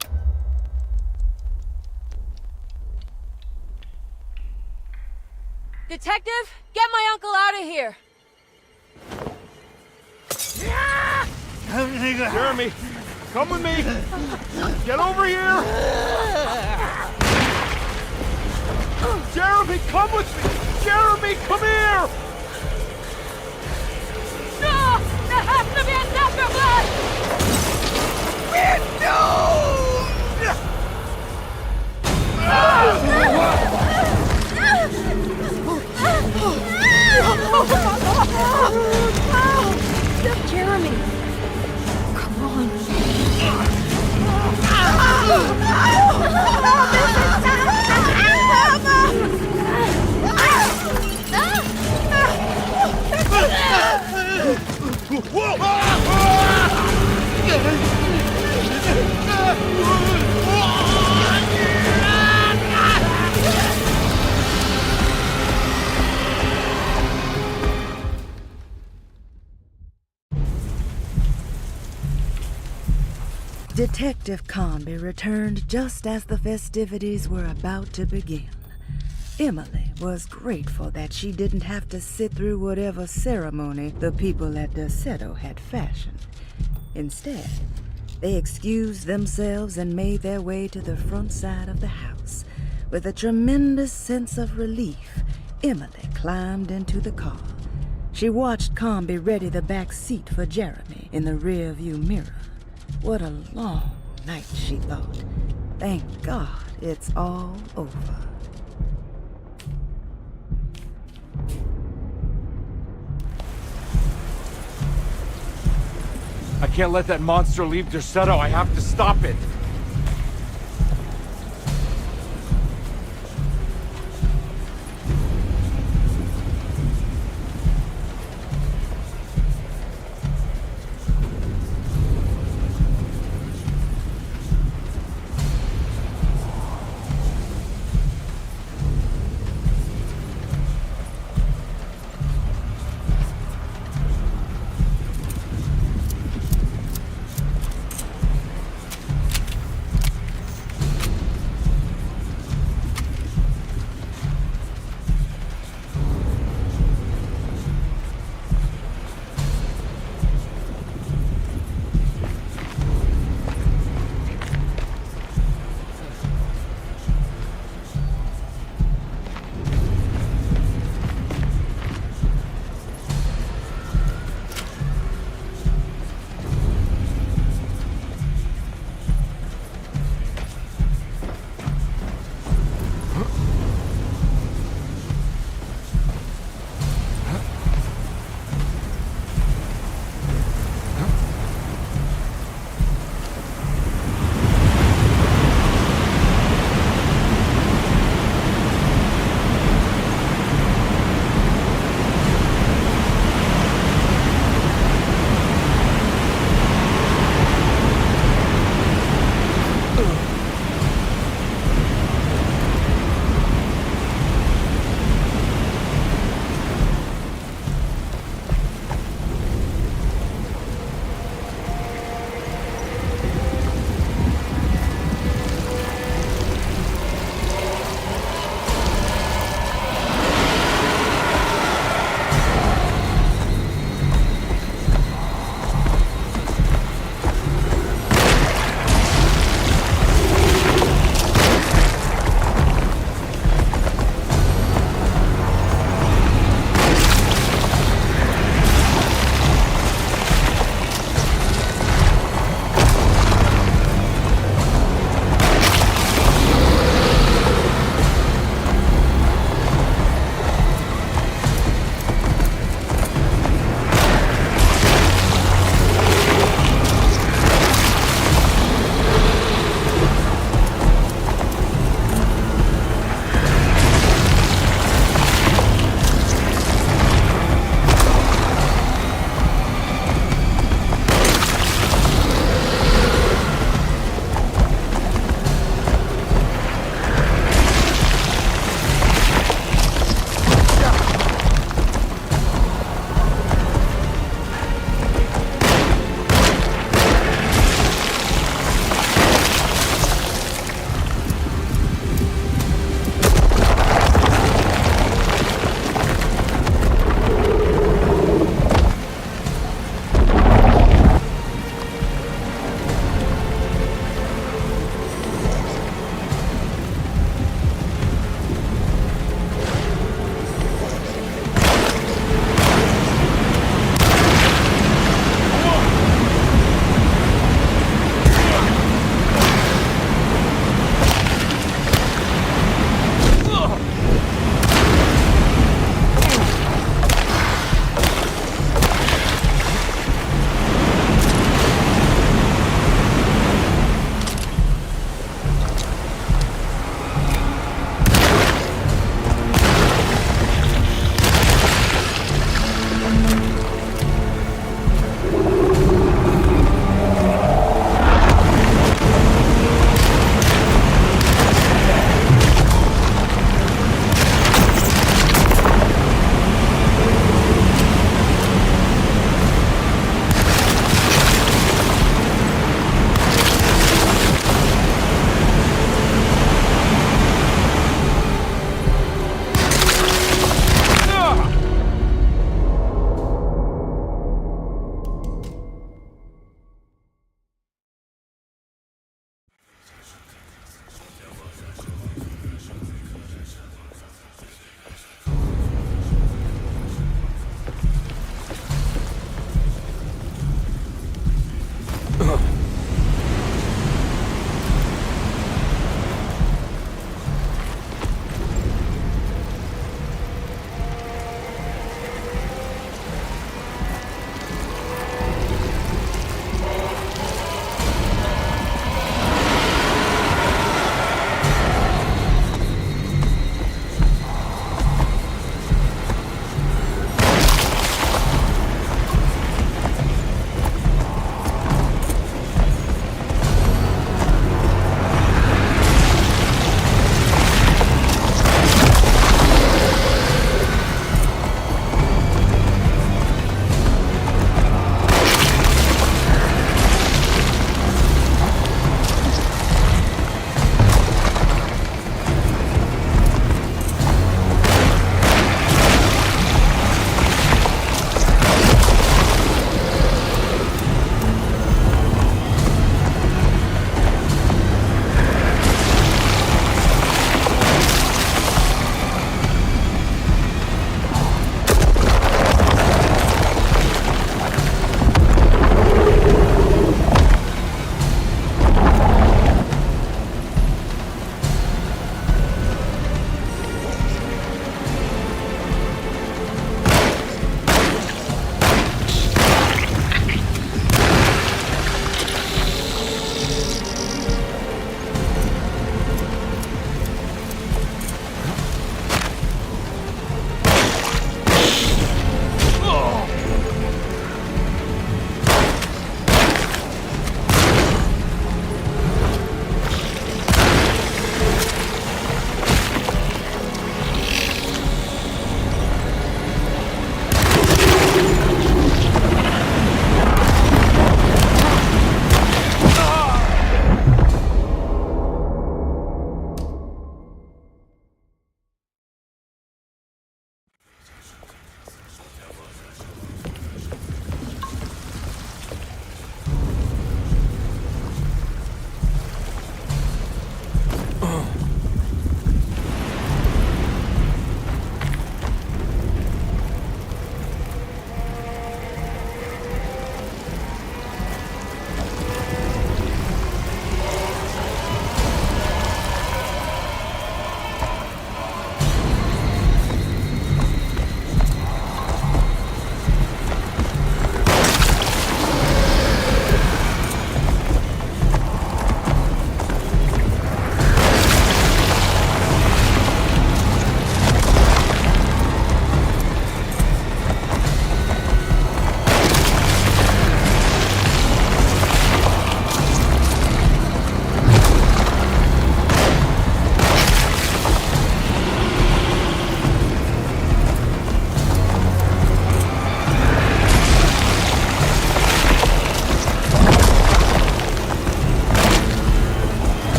Detective, get my uncle out of here! Jeremy, come with me! Get over here! Jeremy, come with me! Jeremy, come here! No! There has to be a doctor blood! Jeremy! Come on. Detective Comby returned just as the festivities were about to begin. Emily was grateful that she didn't have to sit through whatever ceremony the people at Derceto had fashioned. Instead, they excused themselves and made their way to the front side of the house. With a tremendous sense of relief, Emily climbed into the car. She watched Comby ready the back seat for Jeremy in the rearview mirror. What a long night, she thought. Thank God it's all over. I can't let that monster leave Derceto. I have to stop it.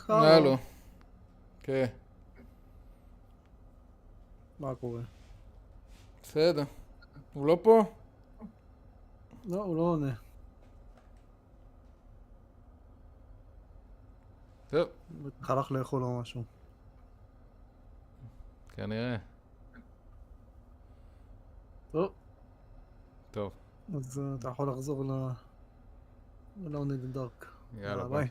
הלו. כן. מה קורה? בסדר. הוא לא פה? לא, הוא לא עונה. טוב. בטח הלך לאכול או משהו. כנראה. טוב. טוב. אז אתה יכול לחזור ל-Alone in the Dark. יאללה, ביי.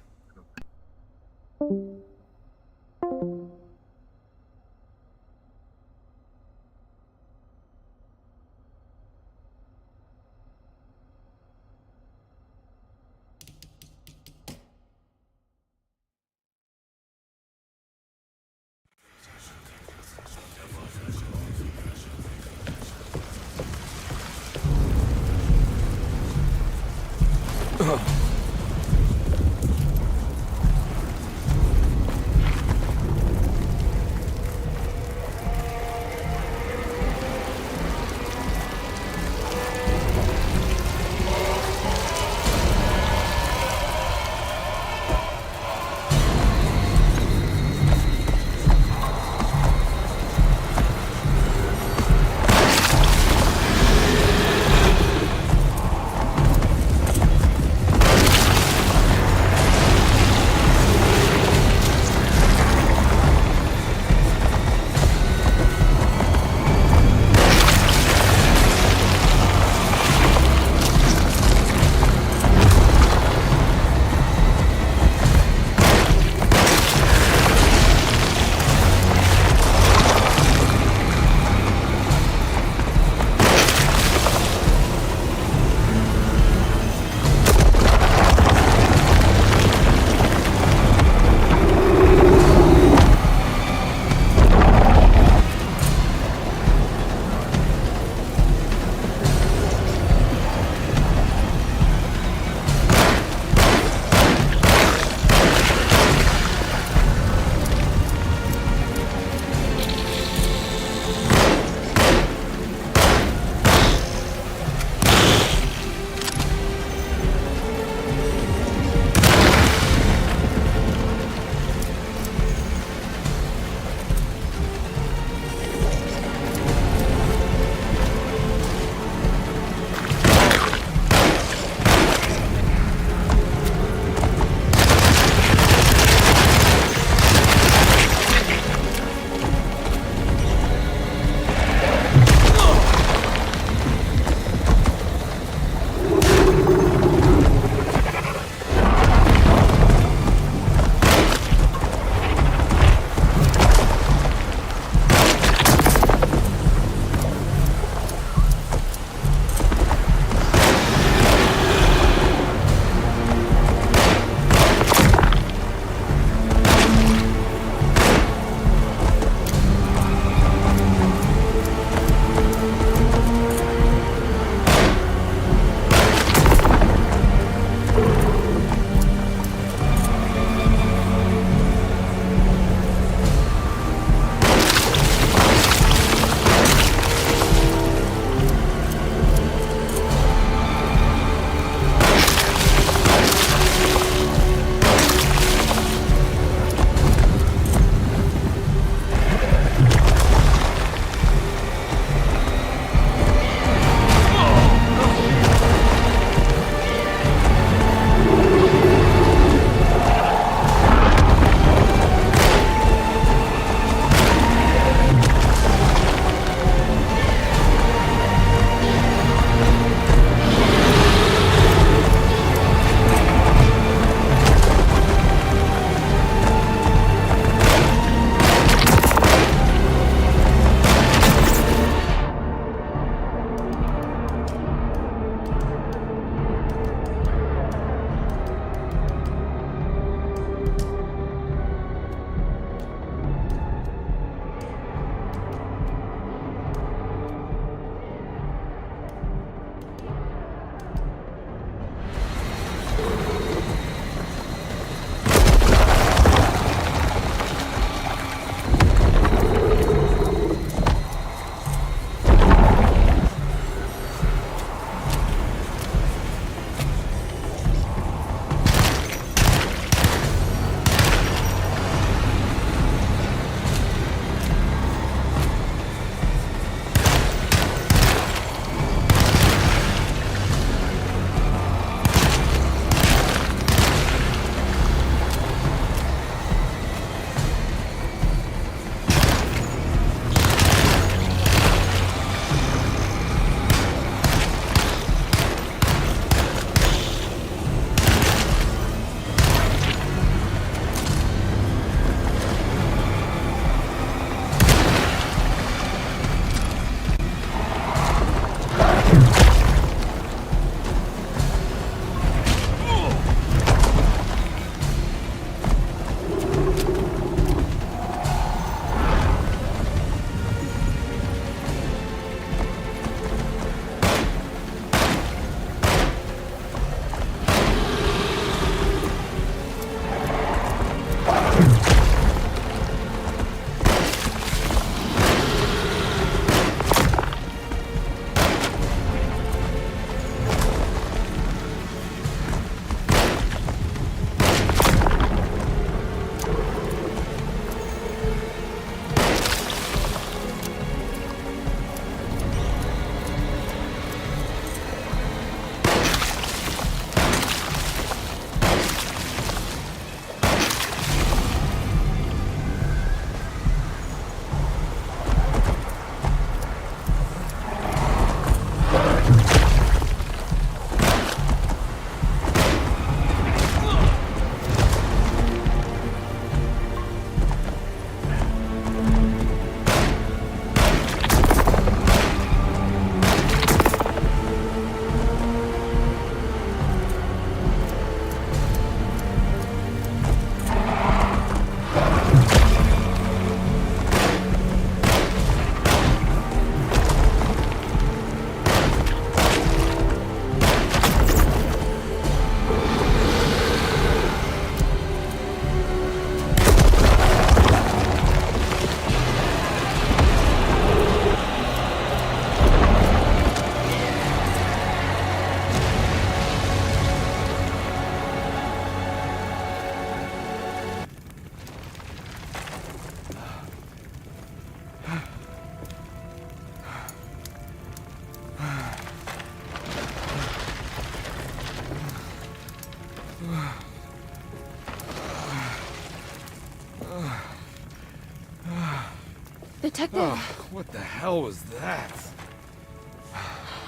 Detective, Oh, what the hell was that?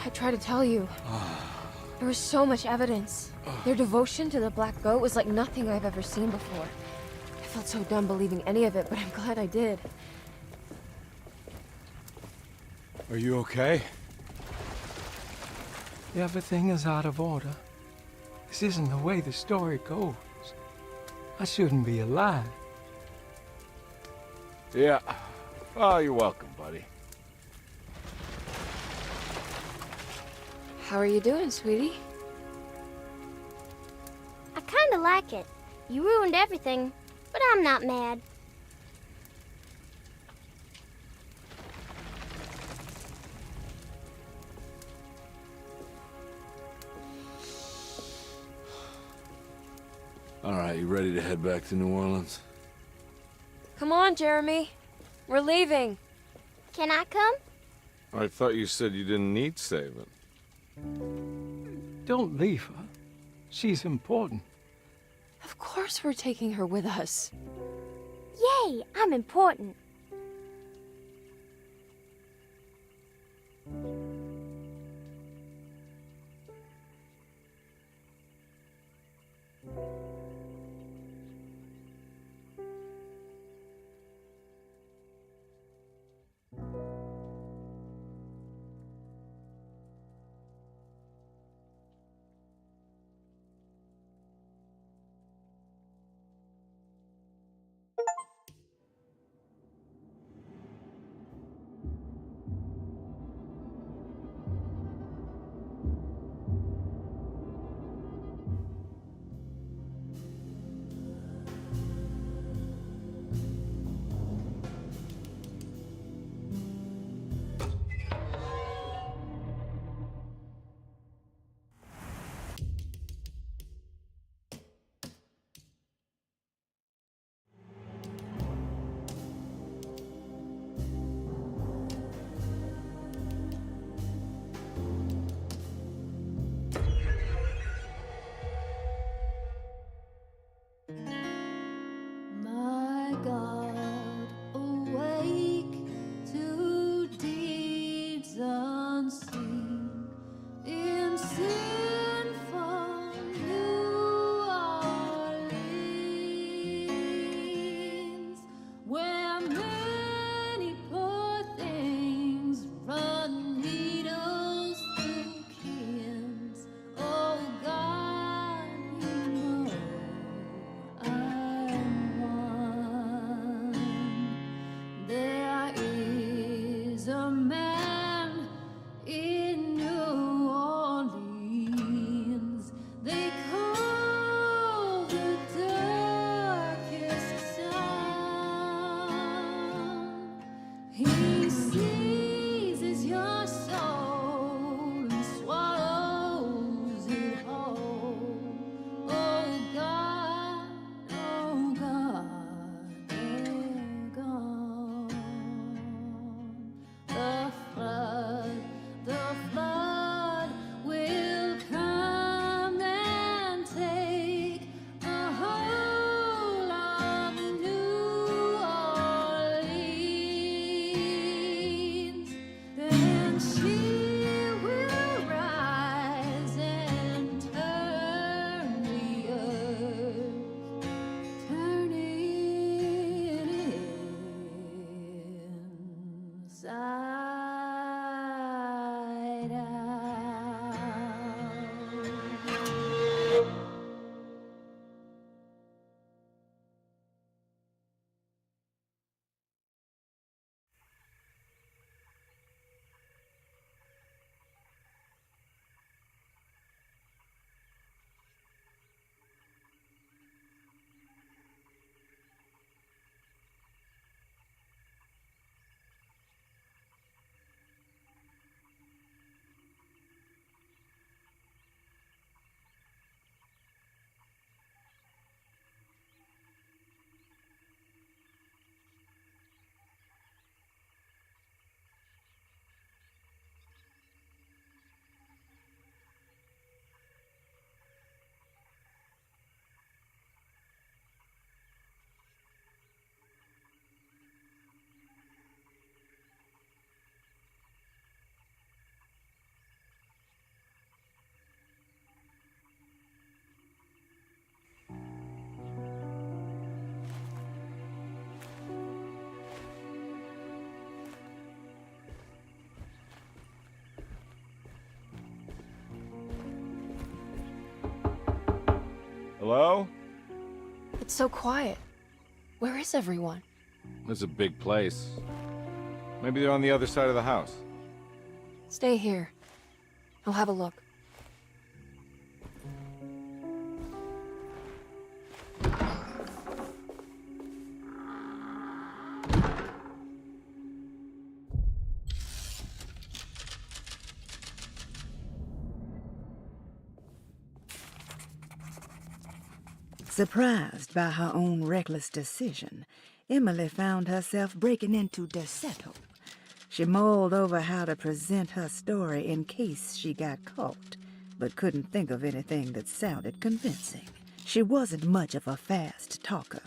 I tried to tell you. There was so much evidence. Their devotion to the Black Goat was like nothing I've ever seen before. I felt so dumb believing any of it, but I'm glad I did. Are you okay? Everything is out of order. This isn't the way the story goes. I shouldn't be alive. Yeah. Oh, you're welcome, buddy. How are you doing, sweetie? I kinda like it. You ruined everything, but I'm not mad. All right, you ready to head back to New Orleans? Come on, Jeremy. We're leaving. Can I come? I thought you said you didn't need saving. Don't leave her. She's important. Of course we're taking her with us. Yay, I'm important. My God, awake to deeds unseen in sinful New Orleans, where many poor things run needles through kins. Oh God, you know I'm one. There is a man in New Orleans they call the darkest sun. He seizes your soul and swallows it whole. Oh God, they're gone. The flood will come and take a whole of New Orleans. Then she will rise and turn the earth, turn it inside out. Hello? It's so quiet. Where is everyone? This is a big place. Maybe they're on the other side of the house. Stay here. I'll have a look. Surprised by her own reckless decision, Emily found herself breaking into Derceto. She mulled over how to present her story in case she got caught, but couldn't think of anything that sounded convincing. She wasn't much of a fast talker.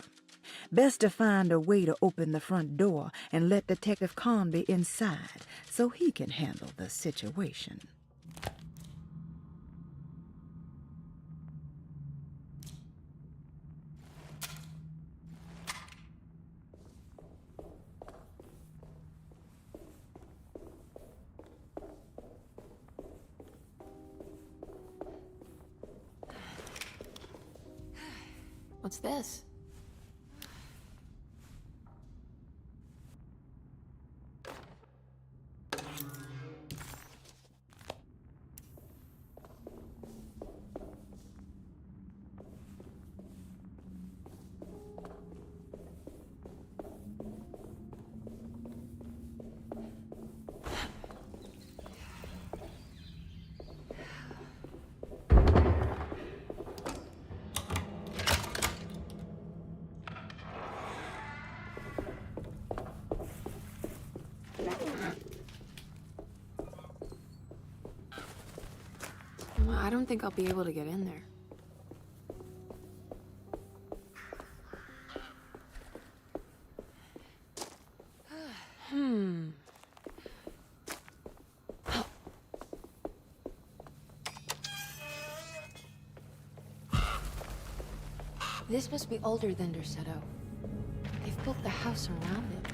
Best to find a way to open the front door and let Detective Conby inside so he can handle the situation. What's this? I don't think I'll be able to get in there. This must be older than Derceto. They've built the house around it.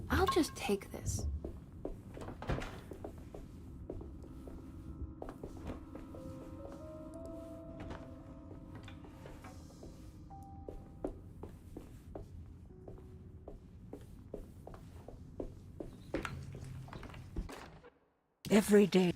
I'll just take this. Every day.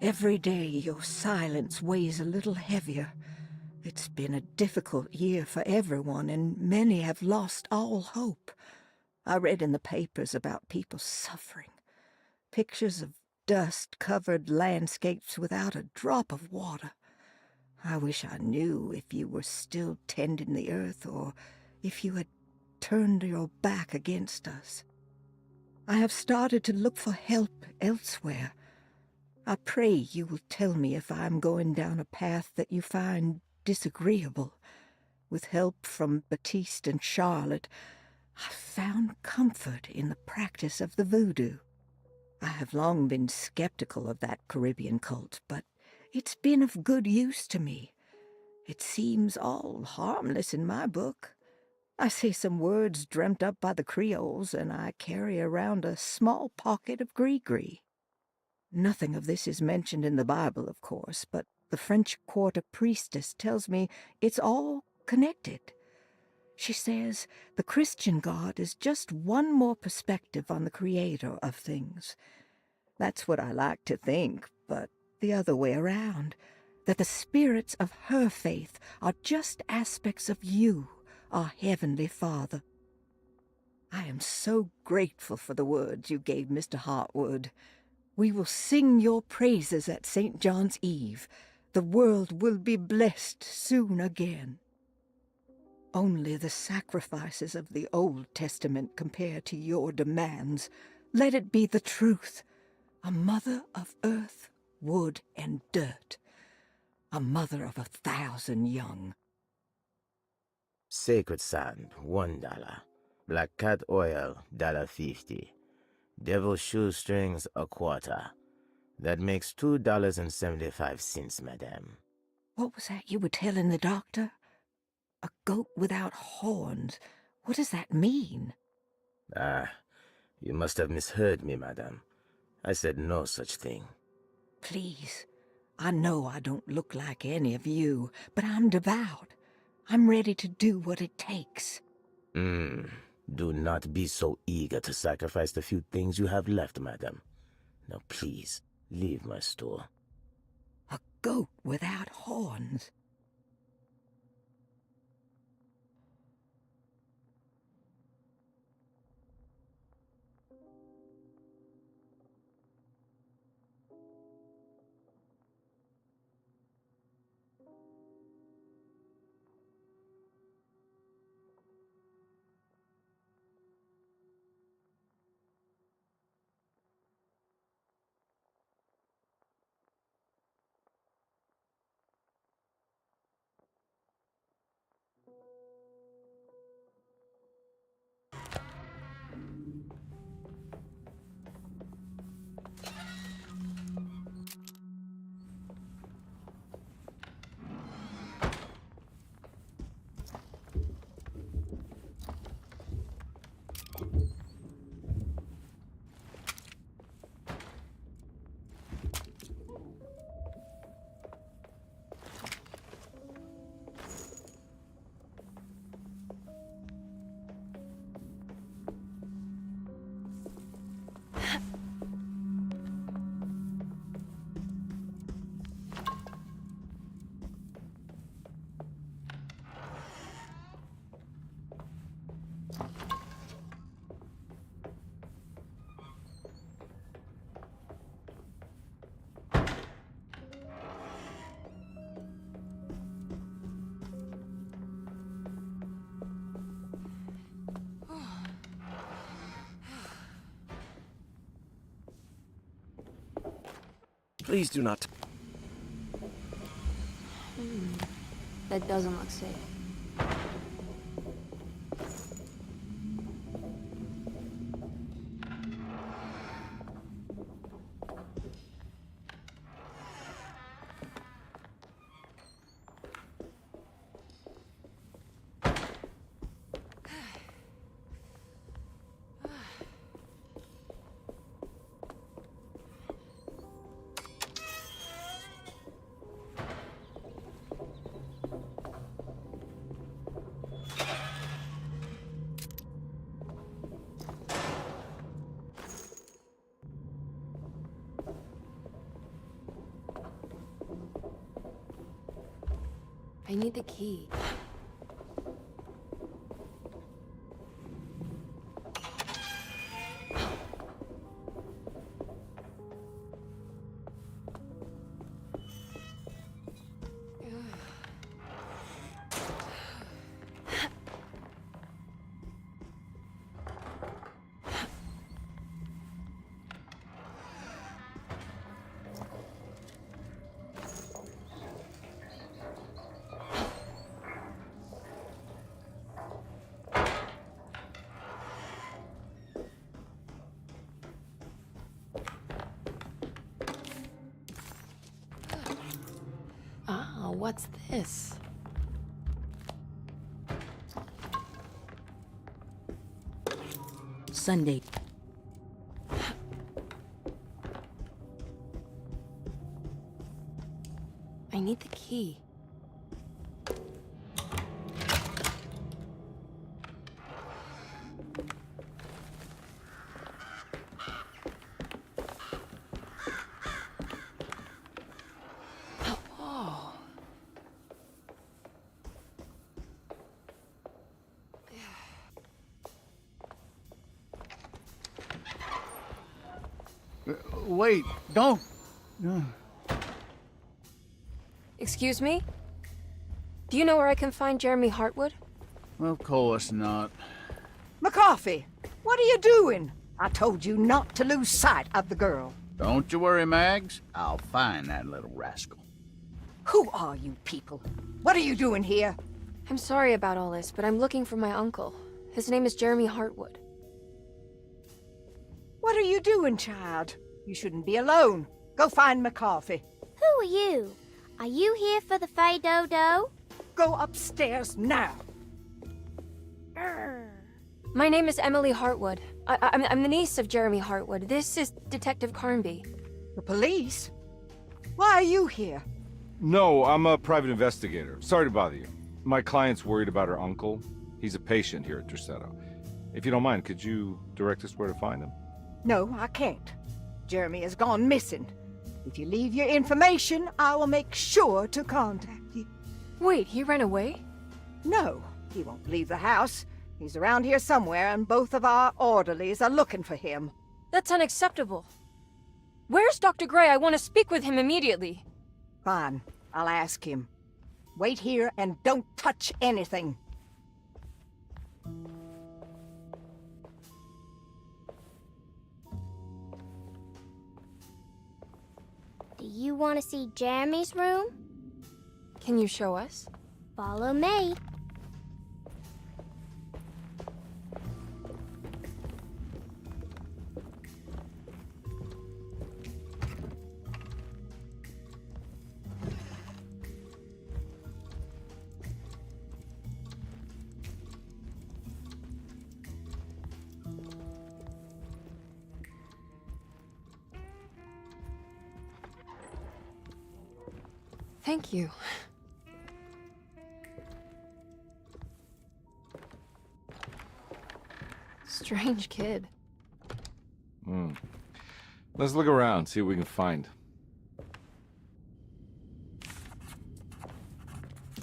Every day your silence weighs a little heavier. It's been a difficult year for everyone, and many have lost all hope. I read in the papers about people suffering. Pictures of dust-covered landscapes without a drop of water. I wish I knew if you were still tending the earth or if you had turned your back against us. I have started to look for help elsewhere. I pray you will tell me if I am going down a path that you find disagreeable. With help from Baptiste and Charlotte, I found comfort in the practice of the voodoo. I have long been skeptical of that Caribbean cult, but it's been of good use to me. It seems all harmless in my book. I say some words dreamt up by the Creoles, and I carry around a small pocket of gris-gris. Nothing of this is mentioned in the Bible, of course, but the French Quarter priestess tells me it's all connected. She says the Christian God is just one more perspective on the creator of things. That's what I like to think, but the other way around, that the spirits of her faith are just aspects of you, our Heavenly Father. I am so grateful for the words you gave Mr. Hartwood. We will sing your praises at St. John's Eve. The world will be blessed soon again. Only the sacrifices of the Old Testament compare to your demands. Let it be the truth. A mother of earth, wood, and dirt. A mother of 1,000 young. Sacred sand, $1. Black cat oil, $1.50. Devil shoestrings, $0.25. That makes $2.75, madame. What was that you were telling the doctor? A goat without horns. What does that mean? Ah, you must have misheard me, madame. I said no such thing. Please, I know I don't look like any of you, but I'm devout. I'm ready to do what it takes. Do not be so eager to sacrifice the few things you have left, madame. Now please, leave my store. A goat without horns. Please do not. That doesn't look safe. I need the key. Ah, what's this? Sunday. I need the key. Wait, don't. No. Excuse me? Do you know where I can find Jeremy Hartwood? Of course not. McCarthy, what are you doing? I told you not to lose sight of the girl. Don't you worry, Mags. I'll find that little rascal. Who are you people? What are you doing here? I'm sorry about all this, but I'm looking for my uncle. His name is Jeremy Hartwood. What are you doing, child? You shouldn't be alone. Go find McCarthy. Who are you? Are you here for the Fay Dodo? Go upstairs now. My name is Emily Hartwood. I'm the niece of Jeremy Hartwood. This is Detective Carnby. The police? Why are you here? No, I'm a private investigator. Sorry to bother you. My client's worried about her uncle. He's a patient here at Derceto. If you don't mind, could you direct us where to find him? No, I can't. Jeremy has gone missing. If you leave your information, I will make sure to contact you. Wait, he ran away? No, he won't leave the house. He's around here somewhere, and both of our orderlies are looking for him. That's unacceptable. Where's Dr. Gray? I want to speak with him immediately. Fine, I'll ask him. Wait here and don't touch anything. Do you want to see Jeremy's room? Can you show us? Follow me. Thank you. Strange kid. Let's look around, see what we can find.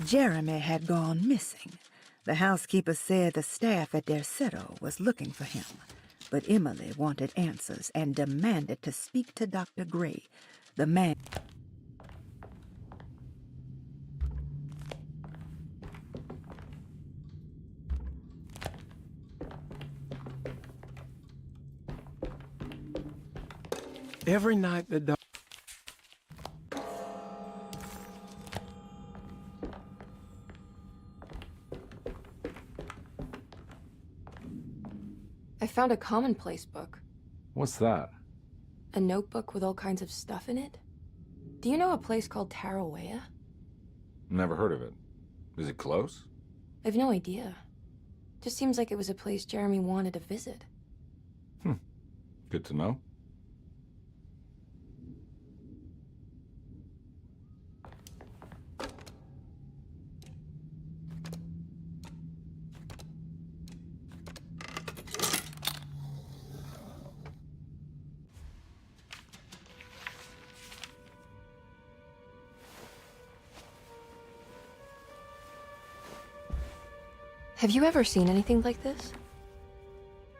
Jeremy had gone missing. The housekeeper said the staff at Derceto was looking for him, but Emily wanted answers and demanded to speak to Dr. Gray, the man. Every night the dog... I found a commonplace book. What's that? A notebook with all kinds of stuff in it. Do you know a place called Tarawea? Never heard of it. Is it close? I've no idea. Just seems like it was a place Jeremy wanted to visit. Good to know. Have you ever seen anything like this?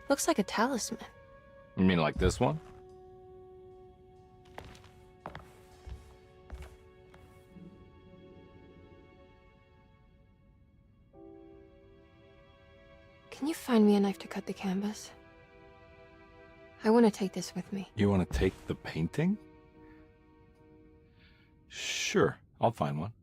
Looks like a talisman. You mean like this one? Can you find me a knife to cut the canvas? I want to take this with me. You want to take the painting? Sure, I'll find one.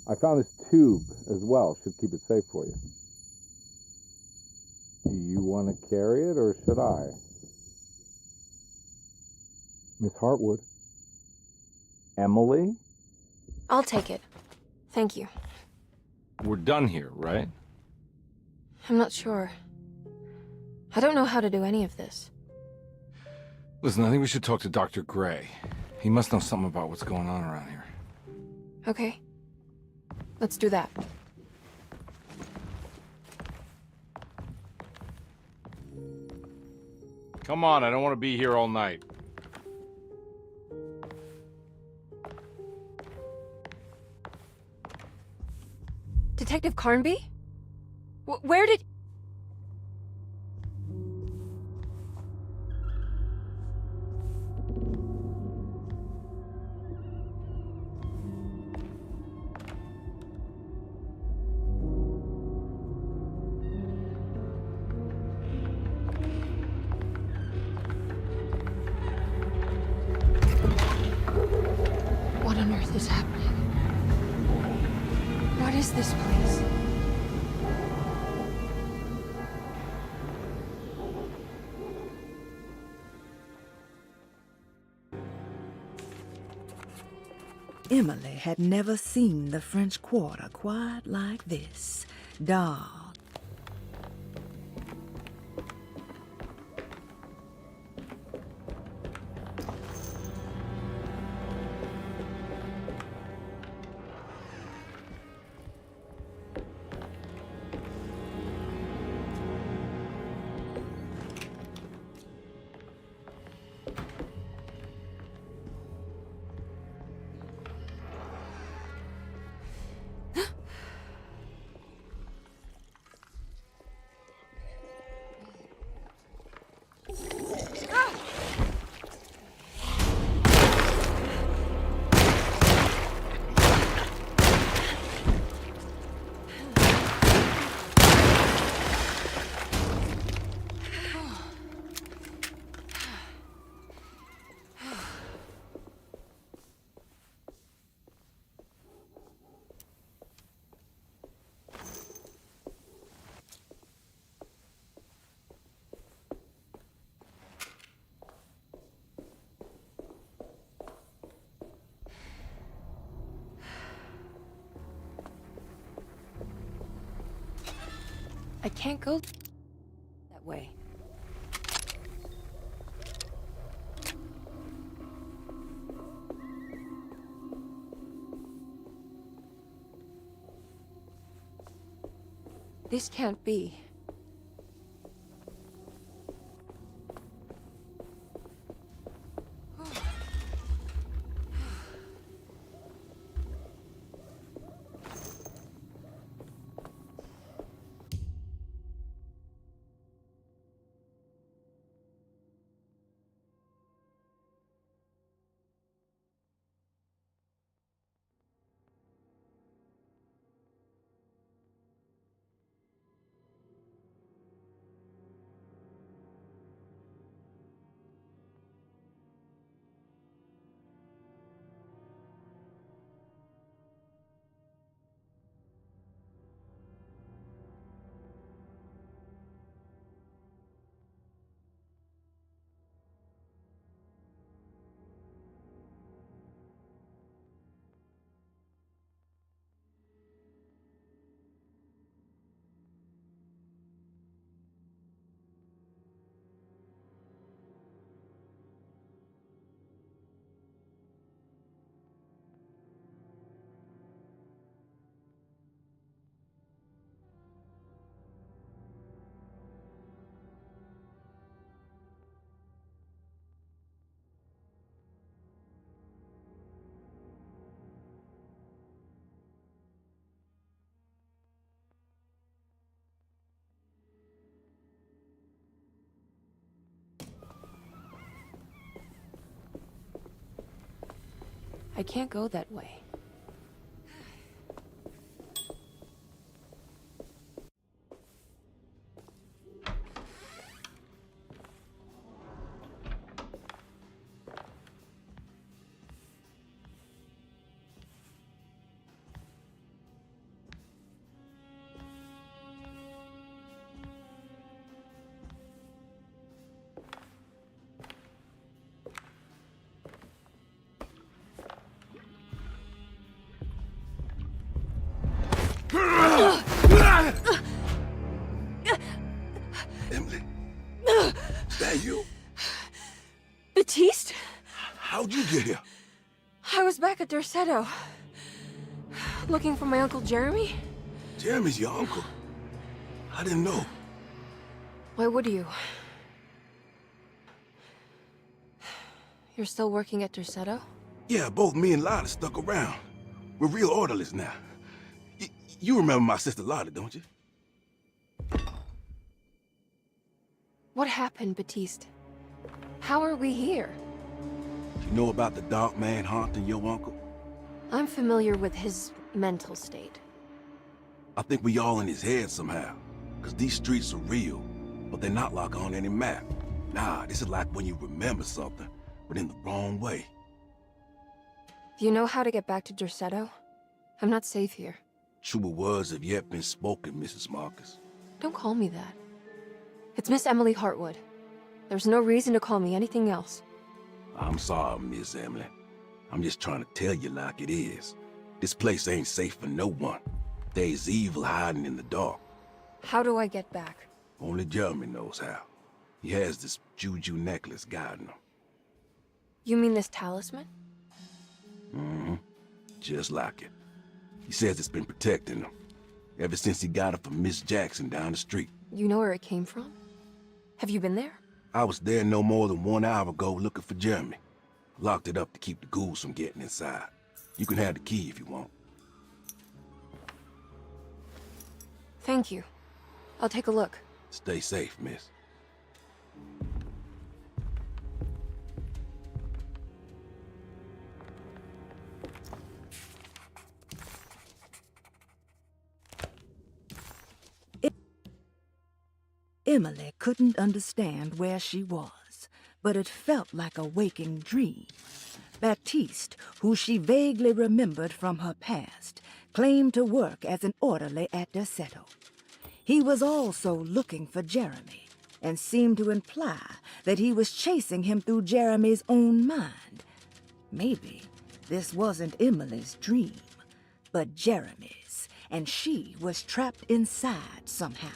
I found this tube as well. Should keep it safe for you. Do you want to carry it, or should I? Miss Hartwood? Emily? I'll take it. Thank you. We're done here, right? I'm not sure. I don't know how to do any of this. Listen, I think we should talk to Dr. Gray. He must know something about what's going on around here. Okay. Let's do that. Come on, I don't want to be here all night. Detective Carnby? Where did... What on earth is happening? What is this place? Emily had never seen the French Quarter quite like this. Dark. I can't go that way. This can't be. I can't go that way. Emily, is that you? Baptiste? How'd you get here? I was back at Dorsetto. Looking for my Uncle Jeremy? Jeremy's your uncle. I didn't know. Why would you? You're still working at Derceto? Yeah, both me and Lottie stuck around. We're real orderlies now. You remember my sister Lottie, don't you? What happened, Baptiste? How are we here? You know about the dark man haunting your uncle? I'm familiar with his mental state. I think we all in his head somehow. Because these streets are real, but they're not like on any map. Nah, this is like when you remember something, but in the wrong way. Do you know how to get back to Derceto? I'm not safe here. Truer words have yet been spoken, Mrs. Marcus. Don't call me that. It's Miss Emily Hartwood. There's no reason to call me anything else. I'm sorry, Miss Emily. I'm just trying to tell you like it is. This place ain't safe for no one. There's evil hiding in the dark. How do I get back? Only Jeremy knows how. He has this juju necklace guiding him. You mean this talisman? Mm-hmm. Just like it. He says it's been protecting him ever since he got it from Miss Jackson down the street. You know where it came from? Have you been there? I was there no more than 1 hour ago looking for Jeremy. Locked it up to keep the ghouls from getting inside. You can have the key if you want. Thank you. I'll take a look. Stay safe, miss. Emily couldn't understand where she was, but it felt like a waking dream. Baptiste, who she vaguely remembered from her past, claimed to work as an orderly at Derceto. He was also looking for Jeremy, and seemed to imply that he was chasing him through Jeremy's own mind. Maybe this wasn't Emily's dream, but Jeremy's, and she was trapped inside somehow.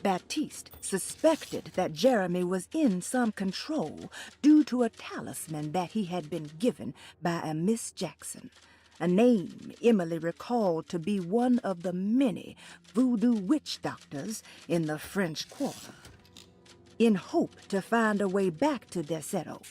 Baptiste suspected that Jeremy was in some control due to a talisman that he had been given by a Miss Jackson, a name Emily recalled to be one of the many voodoo witch doctors in the French Quarter. In hope to find a way back to Derceto,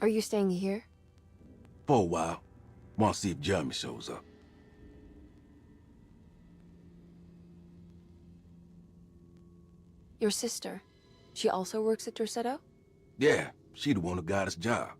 Are you staying here? For a while. Want to see if Jeremy shows up. Your sister. She also works at Derceto? Yeah, she the one who got us jobs.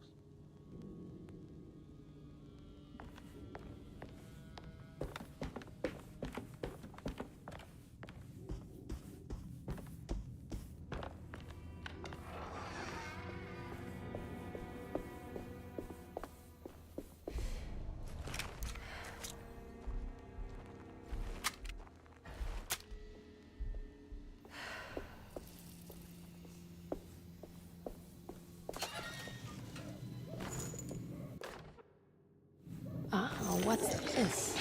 Oh, what's this?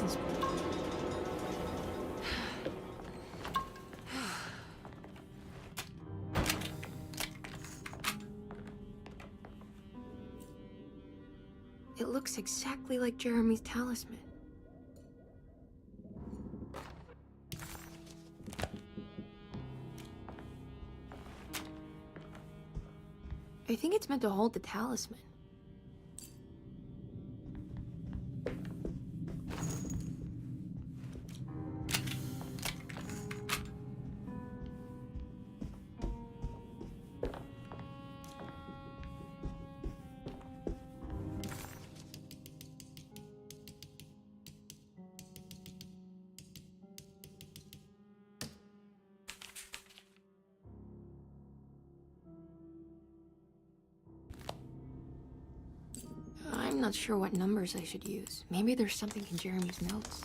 license plate. It looks exactly like Jeremy's talisman. I think it's meant to hold the talisman. I'm not sure what numbers I should use. Maybe there's something in Jeremy's notes.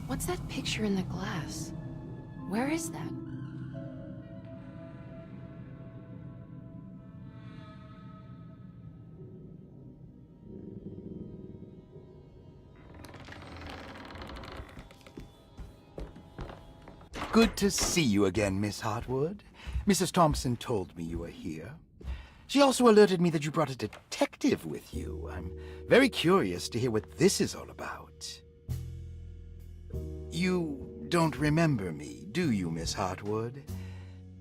What's that picture in the glass? Where is that? Good to see you again, Miss Hartwood. Mrs. Thompson told me you were here. She also alerted me that you brought a detective with you. I'm very curious to hear what this is all about. You don't remember me, do you, Miss Hartwood?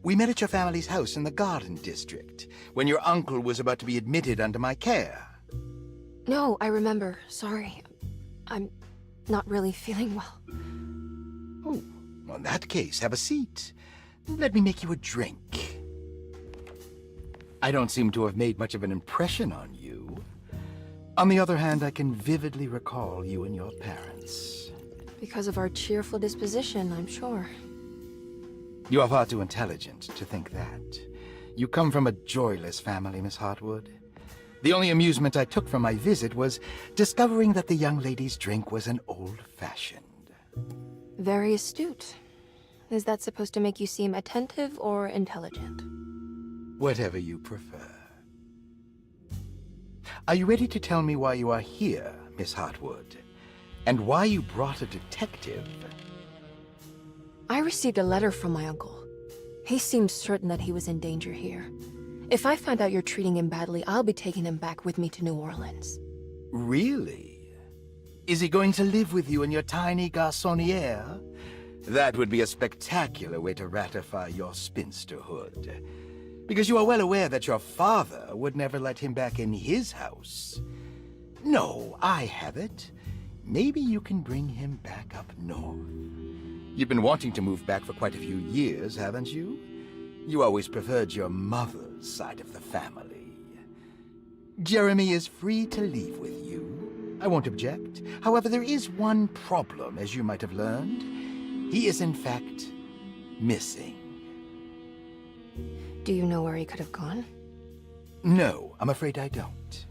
We met at your family's house in the Garden District, when your uncle was about to be admitted under my care. No, I remember. Sorry. I'm not really feeling well. Oh, well, in that case, have a seat. Let me make you a drink. I don't seem to have made much of an impression on you. On the other hand, I can vividly recall you and your parents. Because of our cheerful disposition, I'm sure. You are far too intelligent to think that. You come from a joyless family, Miss Hartwood. The only amusement I took from my visit was discovering that the young lady's drink was an old-fashioned. Very astute. Is that supposed to make you seem attentive or intelligent? Whatever you prefer. Are you ready to tell me why you are here, Miss Hartwood? And why you brought a detective? I received a letter from my uncle. He seemed certain that he was in danger here. If I find out you're treating him badly, I'll be taking him back with me to New Orleans. Really? Is he going to live with you in your tiny garçonniere? That would be a spectacular way to ratify your spinsterhood. Because you are well aware that your father would never let him back in his house. No, I have it. Maybe you can bring him back up north. You've been wanting to move back for quite a few years, haven't you? You always preferred your mother's side of the family. Jeremy is free to leave with you. I won't object. However, there is one problem, as you might have learned. He is, in fact, missing. Do you know where he could have gone? No, I'm afraid I don't.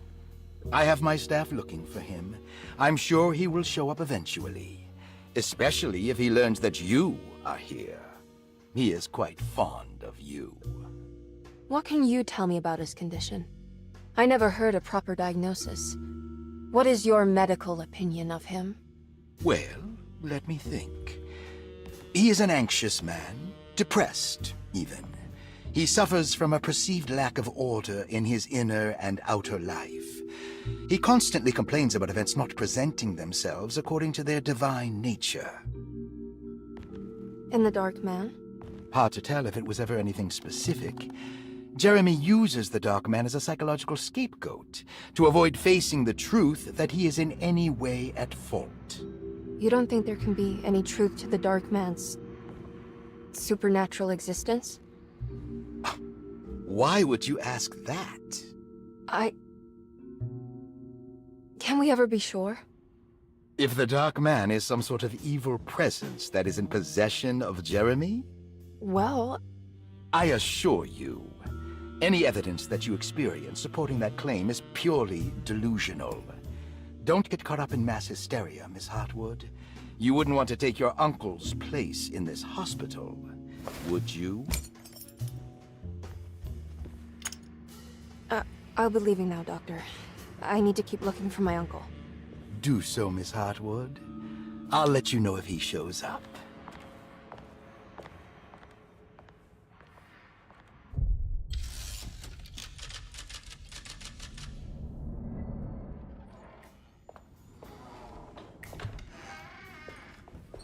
I have my staff looking for him. I'm sure he will show up eventually. Especially if he learns that you are here. He is quite fond of you. What can you tell me about his condition? I never heard a proper diagnosis. What is your medical opinion of him? Well, let me think. He is an anxious man, depressed, even. He suffers from a perceived lack of order in his inner and outer life. He constantly complains about events not presenting themselves according to their divine nature. And the Dark Man? Hard to tell if it was ever anything specific. Jeremy uses the Dark Man as a psychological scapegoat to avoid facing the truth that he is in any way at fault. You don't think there can be any truth to the Dark Man's supernatural existence? Why would you ask that? Can we ever be sure? If the Dark Man is some sort of evil presence that is in possession of Jeremy? Well, I assure you, any evidence that you experience supporting that claim is purely delusional. Don't get caught up in mass hysteria, Miss Hartwood. You wouldn't want to take your uncle's place in this hospital, would you? I'll be leaving now, Doctor. I need to keep looking for my uncle. Do so, Miss Hartwood. I'll let you know if he shows up.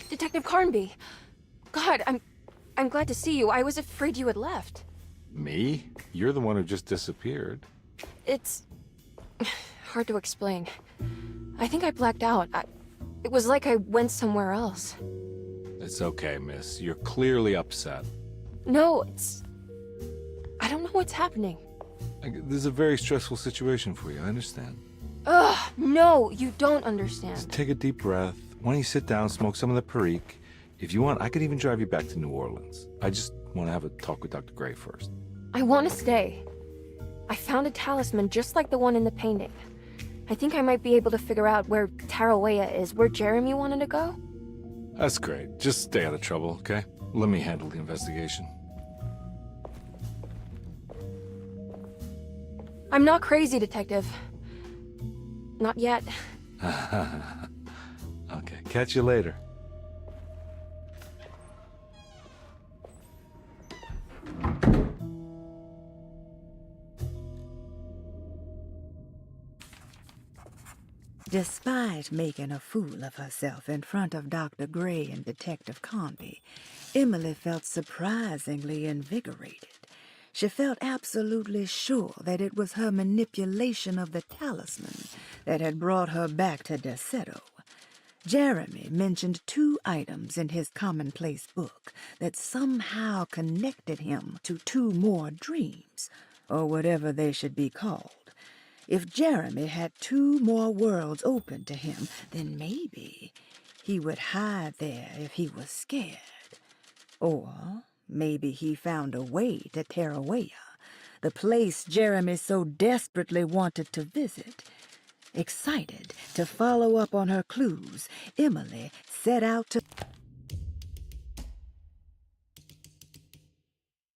Detective Carnby! God, I'm glad to see you. I was afraid you had left. Me? You're the one who just disappeared. It's hard to explain. I think I blacked out. It was like I went somewhere else. It's okay, miss. You're clearly upset. No, I don't know what's happening. This is a very stressful situation for you, I understand. Ugh, no, you don't understand. Just take a deep breath. Why don't you sit down, smoke some of the Perique? If you want, I could even drive you back to New Orleans. I just want to have a talk with Dr. Gray first. I want to stay. I found a talisman just like the one in the painting. I think I might be able to figure out where Tarawea is, where Jeremy wanted to go. That's great. Just stay out of trouble, okay? Let me handle the investigation. I'm not crazy, Detective. Not yet. Okay, catch you later. Despite making a fool of herself in front of Dr. Gray and Detective Carnby, Emily felt surprisingly invigorated. She felt absolutely sure that it was her manipulation of the talisman that had brought her back to Derceto. Jeremy mentioned 2 items in his commonplace book that somehow connected him to 2 more dreams, or whatever they should be called. If Jeremy had 2 more worlds open to him, then maybe he would hide there if he was scared. Or maybe he found a way to Tarawea, the place Jeremy so desperately wanted to visit. Excited to follow up on her clues, Emily set out to...